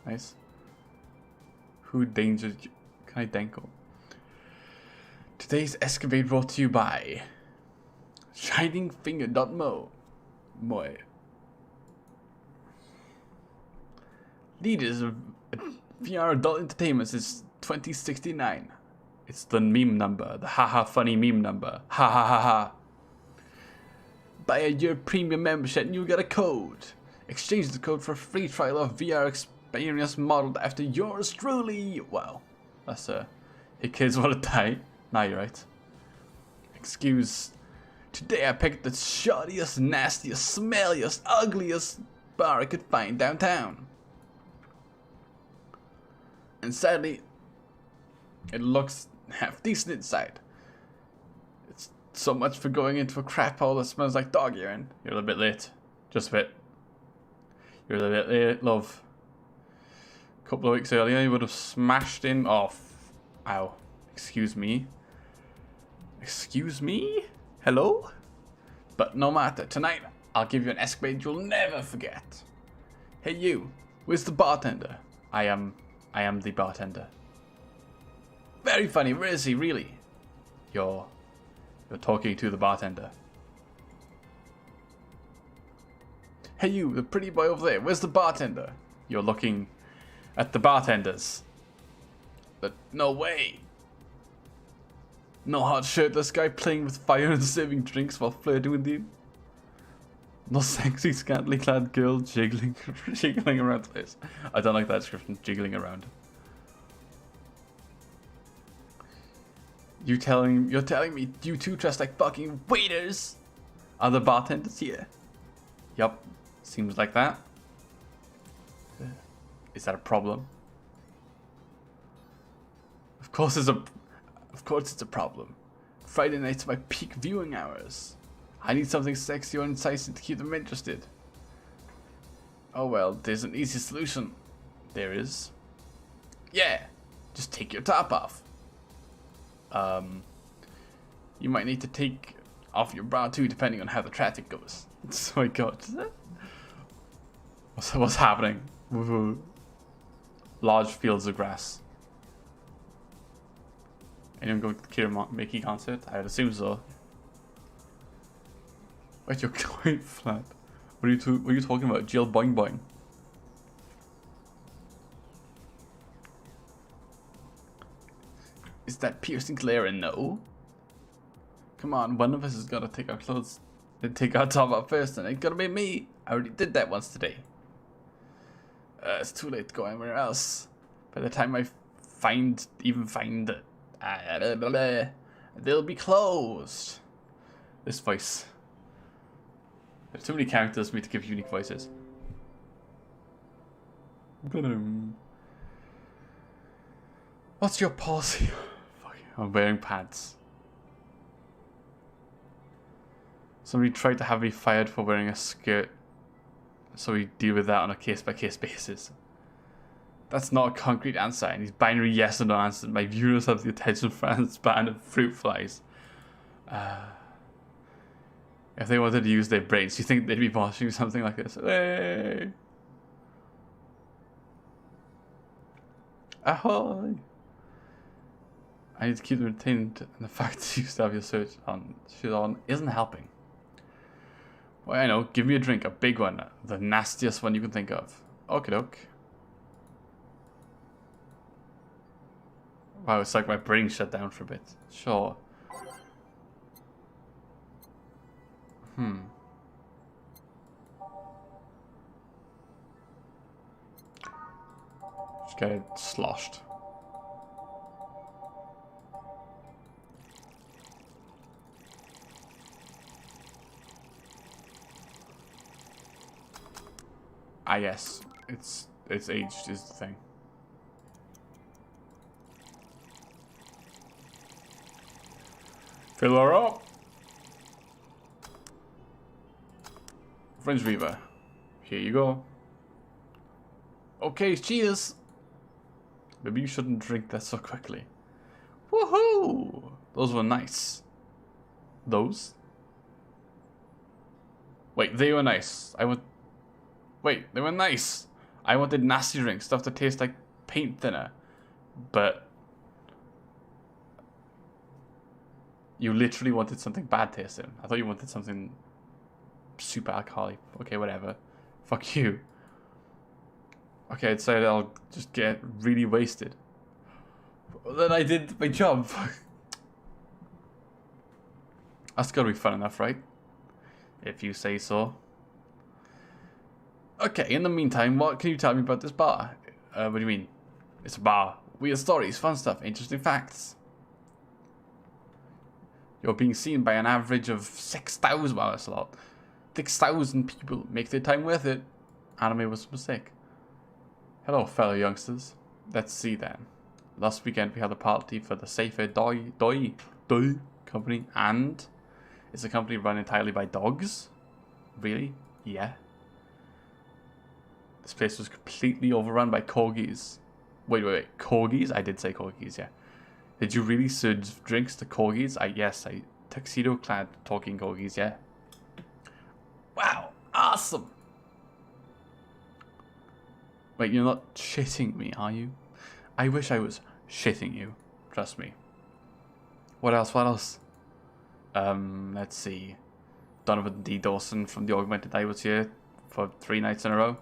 Nice. Who dangered you? Can I Denko? Today's escapade brought to you by ShiningFinger.mo. Moi. Leaders of VR adult entertainment since 2069. It's the meme number, the haha funny meme number. Ha ha ha ha. Buy a year premium membership and you get a code. Exchange the code for a free trial of VR experience modeled after yours truly. Wow. That's hey kids wanna die? Nah, you're right. Excuse. Today I picked the shoddiest, nastiest, smelliest, ugliest bar I could find downtown. And sadly, it looks half decent inside. It's so much for going into a crap hole that smells like dog urine. You're a little bit late. Just a bit. You're a little bit late, love. A couple of weeks earlier, you would have smashed in off. Ow. Excuse me. Excuse me? Hello? But no matter, tonight I'll give you an escapade you'll never forget. Hey you, where's the bartender? I am the bartender. Very funny, where is he really? You're talking to the bartender. Hey you, the pretty boy over there, where's the bartender? You're looking at the bartenders. But no way. No hot shirtless guy playing with fire and serving drinks while flirting with you. No sexy, scantily clad girl jiggling around the place. I don't like that description, jiggling around. You're telling me you two dressed like fucking waiters are the bartenders here? Yup, seems like that. Is that a problem? Of course it's a problem. Friday nights are my peak viewing hours. I need something sexy or enticing to keep them interested. Oh well, there's an easy solution. There is. Yeah, just take your top off. You might need to take off your bra too, depending on how the traffic goes. Oh my god. What's happening? Large fields of grass. Anyone going to the Kira Mickey concert? I'd assume so. Wait, you're quite flat. What are you talking about? Jill Boing Boing. Is that piercing glare a no? Come on, one of us has got to take our clothes and take our top off first, and it's gotta be me. I already did that once today. It's too late to go anywhere else. By the time I even find it, they'll be closed. This voice. There's too many characters for me to give unique voices. What's your policy? I'm wearing pants. Somebody tried to have me fired for wearing a skirt, so we deal with that on a case-by-case basis. That's not a concrete answer, and these binary yes or no answers. My viewers have the attention span of fruit flies. If they wanted to use their brains, do you think they'd be watching something like this? Hey! Ahoy! I need to keep them retained, and the fact that you still have your search on shit on isn't helping. Well, I know, give me a drink, a big one, the nastiest one you can think of. Okie doke. Wow, it's like my brain shut down for a bit. Sure. Just get it sloshed. Ah yes, it's aged is the thing. Fill her up. French Reaver. Here you go. Okay, cheers. Maybe you shouldn't drink that so quickly. Woohoo! Those were nice. Those? Wait, they were nice. Wait, they were nice. I wanted nasty drinks, stuff that tastes like paint thinner. But you literally wanted something bad tasting. I thought you wanted something super alcoholic. Okay, whatever. Fuck you. Okay, I'd say I'll just get really wasted. Then I did my job. That's gotta be fun enough, right? If you say so. Okay, in the meantime, what can you tell me about this bar? What do you mean? It's a bar. Weird stories, fun stuff, interesting facts. You're being seen by an average of 6,000. Wow, that's a lot. 6,000 people. Make their time worth it. Anime was a mistake. Hello, fellow youngsters. Let's see then. Last weekend we had a party for the Safer Doi company, and it's a company run entirely by dogs. Really? Yeah. This place was completely overrun by corgis. Wait, corgis? I did say corgis, yeah. Did you really serve drinks to corgis? Yes, tuxedo-clad talking corgis, yeah. Wow, awesome! Wait, you're not shitting me, are you? I wish I was shitting you. Trust me. What else? Let's see. Donovan D. Dawson from the Augmented Eye was here for 3 nights in a row.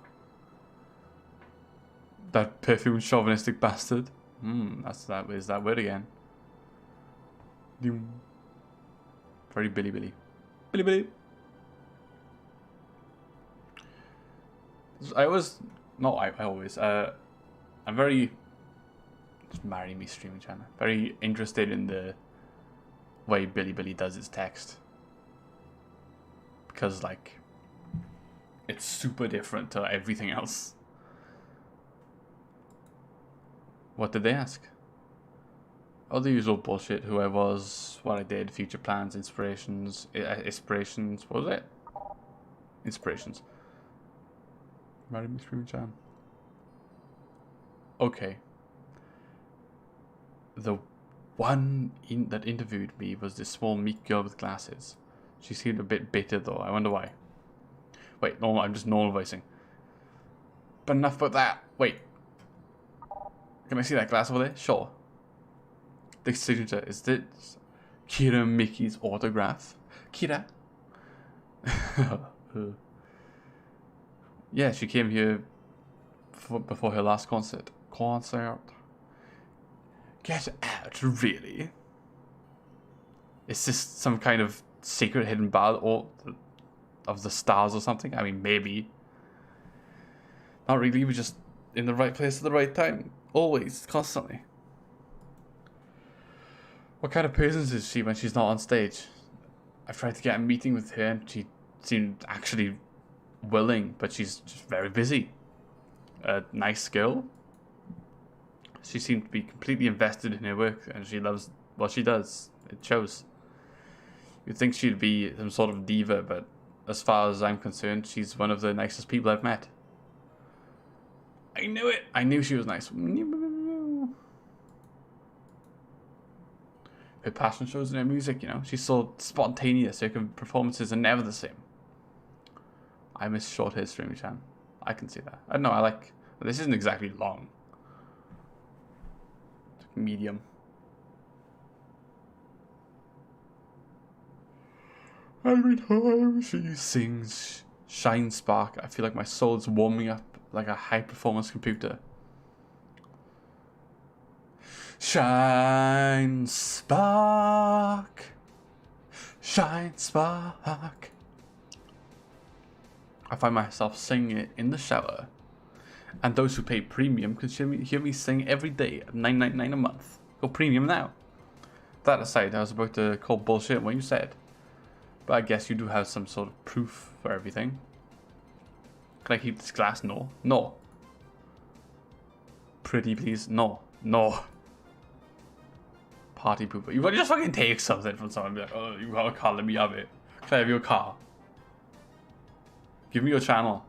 That perfumed chauvinistic bastard. Is that word again. Very Billy. Billy. I always... I'm very... Just marry me streaming channel. Very interested in the way Billy does his text. Because, like, it's super different to everything else. What did they ask? All the usual bullshit. Who I was, what I did, future plans, inspirations. What was it? Inspirations. Marry me streaming channel. Okay. The one that interviewed me was this small meek girl with glasses. She seemed a bit bitter though. I wonder why. Wait, no, I'm just normal voicing. But enough about that. Wait. Can I see that glass over there? Sure. The signature, is this Kira Mickey's autograph? Kira? Yeah, she came here before her last concert. Get out, really? Is this some kind of secret hidden bar or of the stars or something? I mean, maybe. Not really, we're just in the right place at the right time. Always, constantly. What kind of person is she when she's not on stage? I've tried to get a meeting with her and she seemed actually willing, but she's just very busy. A nice girl. She seemed to be completely invested in her work and she loves what she does. It shows. You'd think she'd be some sort of diva, but as far as I'm concerned, she's one of the nicest people I've met. I knew it. I knew she was nice. Her passion shows in her music, you know. She's so spontaneous. Her performances are never the same. I miss short hair streamy chan. I can see that. I don't know. I like. This isn't exactly long. It's medium. Every time she sings Shine Spark, I feel like my soul's warming up like a high performance computer. Shine Spark, Shine Spark. I find myself singing it in the shower, and those who pay premium can hear me sing every day at $9.99 a month. Go premium now. That aside, I was about to call bullshit what you said, but I guess you do have some sort of proof for everything. Can I keep this glass? No. No. Pretty please? No. No. Party pooper. You just fucking take something from someone and be like, oh, you got a car, let me have it. Can I have your car? Give me your channel.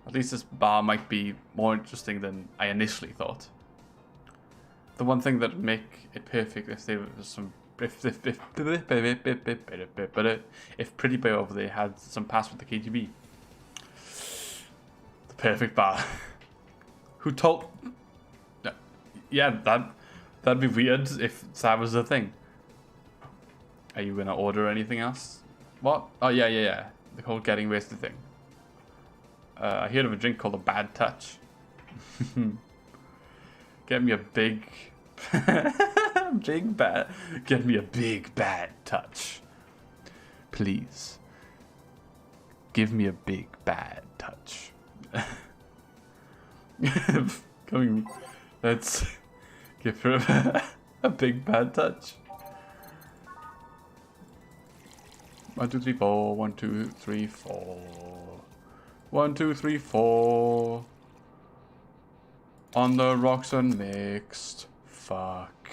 At least this bar might be more interesting than I initially thought. The one thing that would make it perfect if there was some if Pretty Boy over there had some pass with the KGB. The perfect bar. Who told? Yeah, that'd be weird if that was the thing. Are you gonna order anything else? What? Oh yeah. The whole getting wasted thing. I heard of a drink called a Bad Touch. Get me a big, Get me a big bad touch, please. Give me a big bad touch. Let's give her a big bad touch. 1, 2, 3, 4. 1, 2, 3, 4. 1, 2, 3, 4. On the rocks unmixed. Fuck.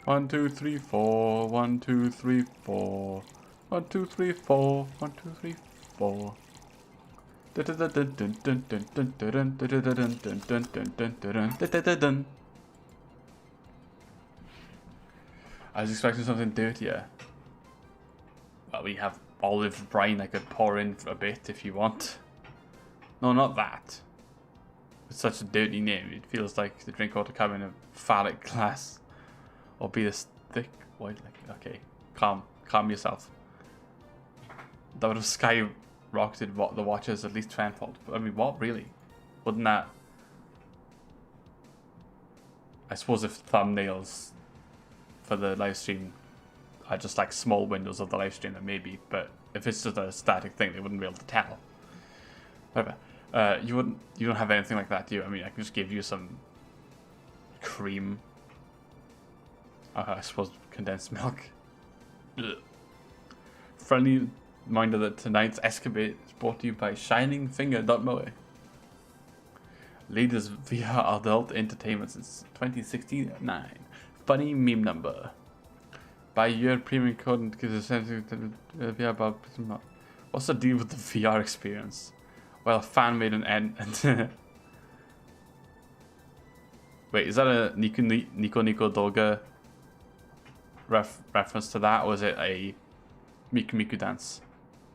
1, 2, 3, 4. 1, 2, 3, 4. 1, 2, 3, 4. 1, 2, 3, 4. I was expecting something dirtier. Well, we have olive brine I could pour in for a bit if you want. No, not that. It's such a dirty name. It feels like the drink ought to come in a phallic glass. Or be this thick. Why? Okay, calm yourself. That would have skyrocketed the watches at least tenfold. I mean, what really? Wouldn't that? I suppose if thumbnails for the live stream are just like small windows of the live stream, then maybe. But if it's just a static thing, they wouldn't be able to tell. Whatever. You don't have anything like that, do you? I mean, I can just give you some cream. I suppose condensed milk. Ugh. Friendly reminder that tonight's escapade is brought to you by ShiningFinger.moe. Latest VR adult entertainment since 2016. Funny meme number. Buy your premium code and get a sense of VR about. What's the deal with the VR experience? Well, fan made an end. Wait, is that a Nico Doga reference to that, or is it a Miku Miku dance?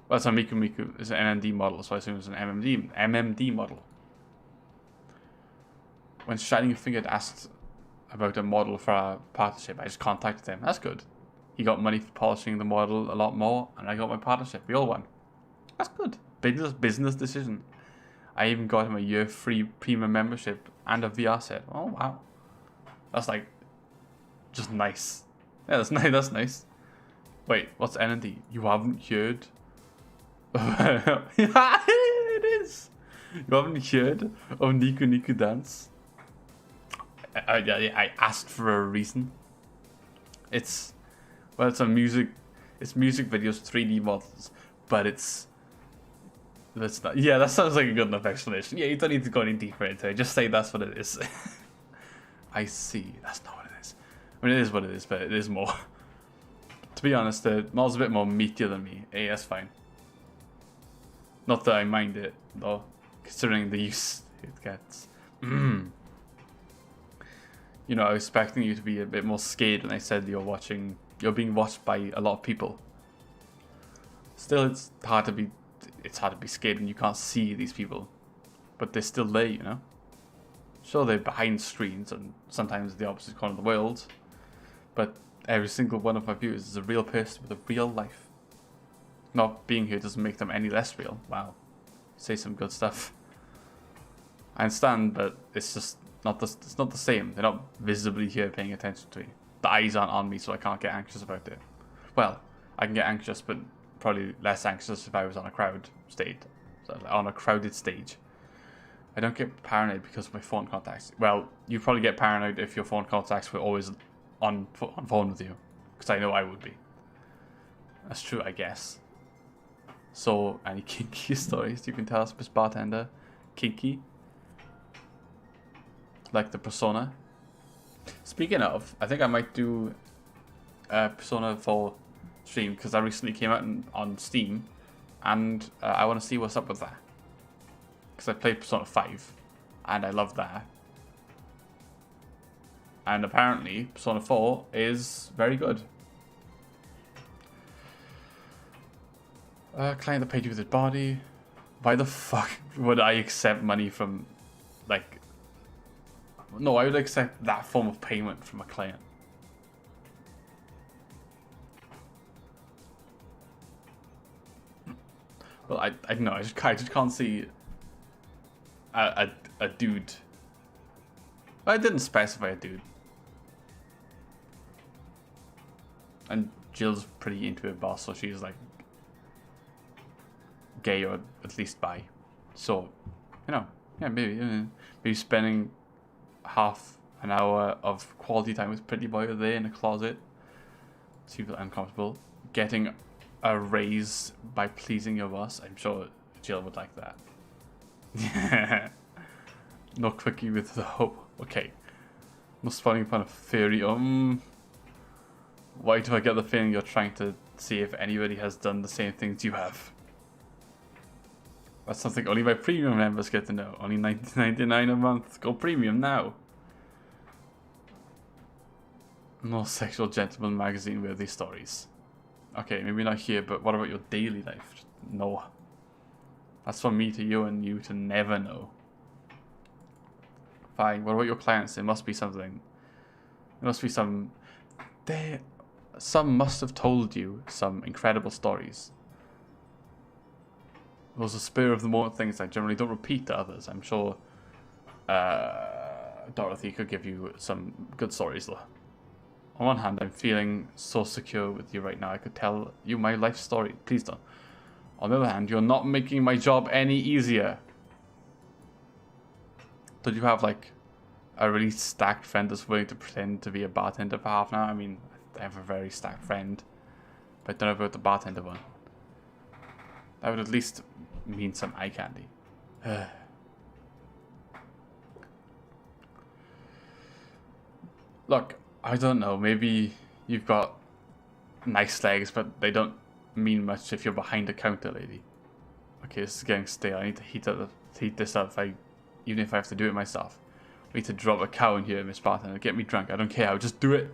Well, it's a Miku Miku. It's an MMD model, so I assume it's an MMD model. When Shining Finger asked about a model for a partnership, I just contacted him. That's good. He got money for polishing the model a lot more, and I got my partnership. We all won. That's good. Business decision. I even got him a year free premium membership and a VR set. Oh wow, that's like just nice. Yeah, that's nice. That's nice. Wait, what's NND? You haven't heard? Yeah, it is. You haven't heard of Niku Niku Dance? I asked for a reason. It's a music. It's music videos, 3D models, but that's not. Yeah, that sounds like a good enough explanation. Yeah, you don't need to go any deeper into it. Just say that's what it is. I see. That's not what it is. I mean, it is what it is, but it is more. To be honest, the model's a bit more meatier than me. Hey, that's fine. Not that I mind it, though. considering the use it gets. You know, I was expecting you to be a bit more scared when I said you're being watched by a lot of people. Still, it's hard to be scared when you can't see these people, but they're still there, you know. Sure, they're behind screens and sometimes the opposite corner of the world, but every single one of my viewers is a real person with a real life. Not being here doesn't make them any less real. Wow, say some good stuff. I understand, but it's just it's not the same. They're not visibly here paying attention to me. The eyes aren't on me, so I can't get anxious about it. Well, I can get anxious, but probably less anxious if I was on a crowded stage. I don't get paranoid because of my phone contacts. Well, you probably get paranoid if your phone contacts were always on phone with you, because I know I would be. That's true, I guess. So, any kinky stories you can tell us, Miss Bartender? Kinky? Like the Persona? Speaking of, I think I might do a Persona 4 stream, because that recently came out on Steam, and I want to see what's up with that. Because I played Persona 5, and I love that. And apparently, Persona 4 is very good. Client that paid you with his body. Why the fuck would I accept money from, like... No, I would accept that form of payment from a client. Well, I don't know, I just can't see a dude. I didn't specify a dude. And Jill's pretty into her boss, so she's like gay or at least bi. So, you know, yeah, maybe spending half an hour of quality time with Pretty Boy there in a closet. Super uncomfortable. Getting a raise by pleasing your boss. I'm sure Jill would like that. No quickie with the hope. Okay. No spawning upon a theory. Why do I get the feeling you're trying to see if anybody has done the same things you have? That's something only my premium members get to know. Only $19.99 a month. Go premium now. No sexual gentleman magazine worthy stories. Okay, maybe not here, but what about your daily life? No. That's from me to you and you to never know. Fine, what about your clients? There must be something. There must be some... Some must have told you some incredible stories. Those are spur of the moment things I generally don't repeat to others. I'm sure Dorothy could give you some good stories though. On one hand, I'm feeling so secure with you right now. I could tell you my life story. Please don't. On the other hand, you're not making my job any easier. Don't you have like a really stacked friend that's willing to pretend to be a bartender for half an hour? I mean, I have a very stacked friend, but I don't know about the bartender one. That would at least mean some eye candy. Look, I don't know, maybe you've got nice legs, but they don't mean much if you're behind the counter, lady. Okay, this is getting stale. I need to heat this up, even if I have to do it myself. I need to drop a cow in here, Miss Bartender. Get me drunk. I don't care. I'll just do it.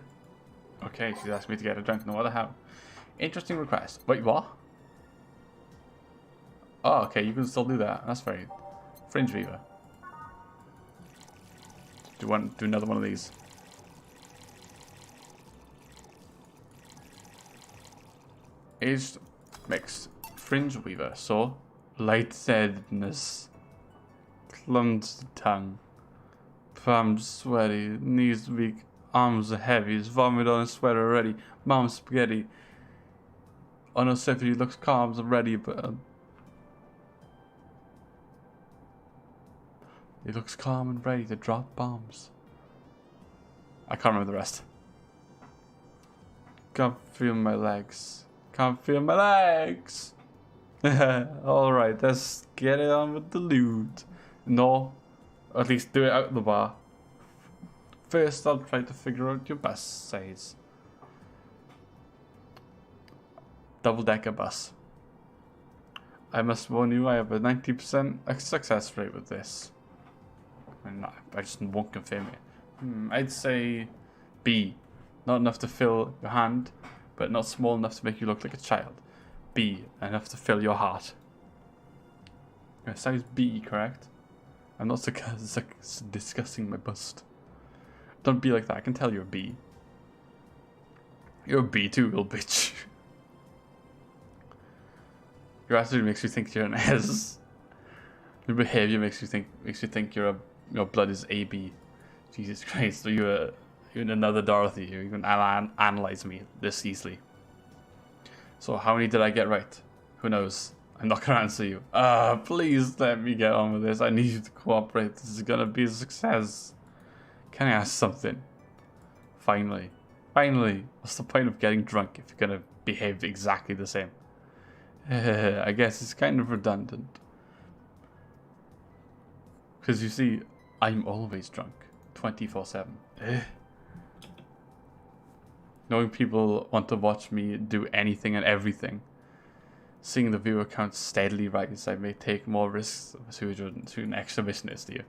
Okay, she's asked me to get her drunk. No matter how. Interesting request. Wait, what? Oh, okay, you can still do that. That's very... Fringe Weaver. Do you want to do another one of these? Aged mixed. Fringe Weaver. So, lightheadedness. Clumsy tongue. Palms sweaty. Knees weak. Arms are heavy. His vomit on his sweater already. Mom's spaghetti. On her symphony looks calm and ready, but... He looks calm and ready to drop bombs. I can't remember the rest. Can't feel my legs. Can't feel my legs. Alright, let's get it on with the loot. No, or at least do it out of the bar. First, I'll try to figure out your bus size. Double-decker bus. I must warn you, I have a 90% success rate with this. And I just won't confirm it. I'd say B. Not enough to fill your hand, but not small enough to make you look like a child. B. Enough to fill your heart. Size B, correct? I'm not discussing my bust. Don't be like that. I can tell you're a B. You're a B too, little bitch. Your attitude makes you think you're an S. Your behavior makes you think your blood is AB. Jesus Christ, so you're another Dorothy. You can analyze me this easily. So how many did I get right? Who knows? I'm not gonna answer you. Please let me get on with this. I need you to cooperate. This is gonna be a success. Can I ask something? Finally. What's the point of getting drunk if you're gonna behave exactly the same? I guess it's kind of redundant. Because you see, I'm always drunk. 24/7. Knowing people want to watch me do anything and everything. Seeing the viewer count steadily rise, I may take more risks to an exhibitionist here.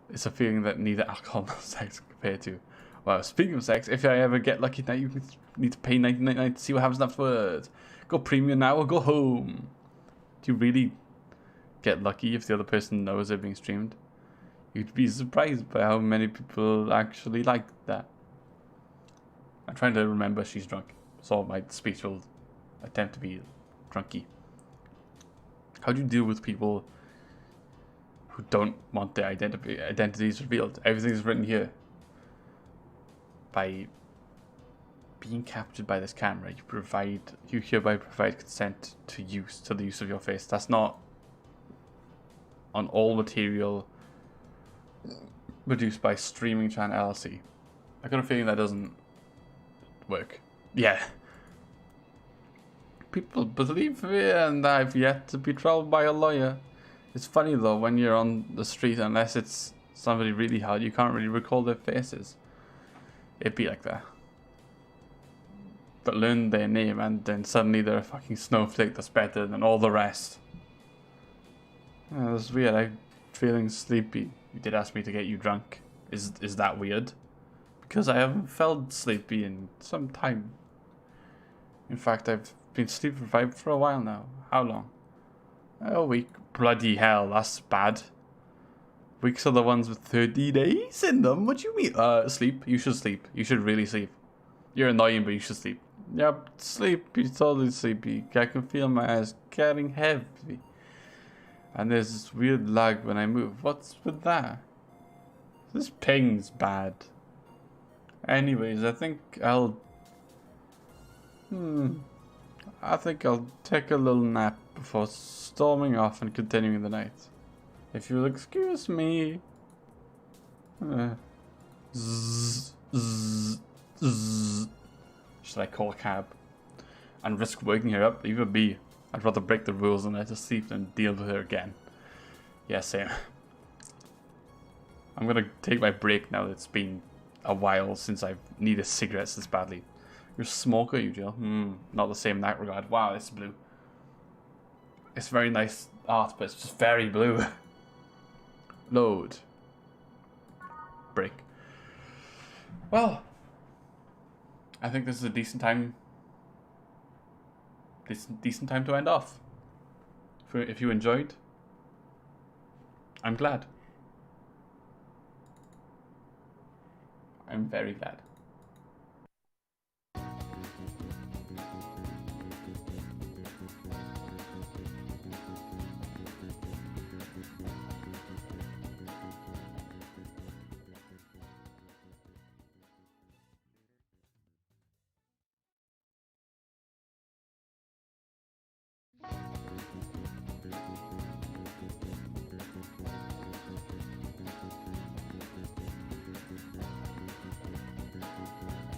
It's a feeling that neither alcohol nor sex can compare to. Well, speaking of sex, if I ever get lucky now, you need to pay $99 to see what happens afterwards. Go premium now or go home. Do you really get lucky if the other person knows they're being streamed? You'd be surprised by how many people actually like that. I'm trying to remember she's drunk, so my speech will attempt to be drunky. How do you deal with people who don't want their identities revealed? Everything's written here. By being captured by this camera, you hereby provide consent to the use of your face. That's not on all material produced by Streaming Chan LLC. I got a feeling that doesn't work. Yeah. People believe me, and I've yet to be trolled by a lawyer. It's funny though, when you're on the street, unless it's somebody really hard, you can't really recall their faces. It'd be like that. But learn their name and then suddenly they're a fucking snowflake that's better than all the rest. That's weird. I'm feeling sleepy. You did ask me to get you drunk. Is that weird? Because I haven't felt sleepy in some time. In fact, I've been sleep deprived for a while now. How long? A week. Bloody hell, that's bad. Weeks are the ones with 30 days in them. What do you mean? Sleep. You should sleep. You should really sleep. You're annoying, but you should sleep. Yep, sleep. You're totally sleepy. I can feel my eyes getting heavy. And there's this weird lag when I move. What's with that? This ping's bad. Anyways, I think I'll take a little nap before storming off and continuing the night. If you'll excuse me. Should I call a cab and risk waking her up? Either B. I'd rather break the rules and let her sleep than deal with her again. Yeah, same. I'm gonna take my break now that it's been a while since I've needed cigarettes this badly. You're a smoker, you Jill? Not the same in that regard. Wow, this is blue. It's very nice art, but it's just very blue. Load. Break. Well, I think this is a decent time. Decent time to end off. If you enjoyed, I'm glad. I'm very glad.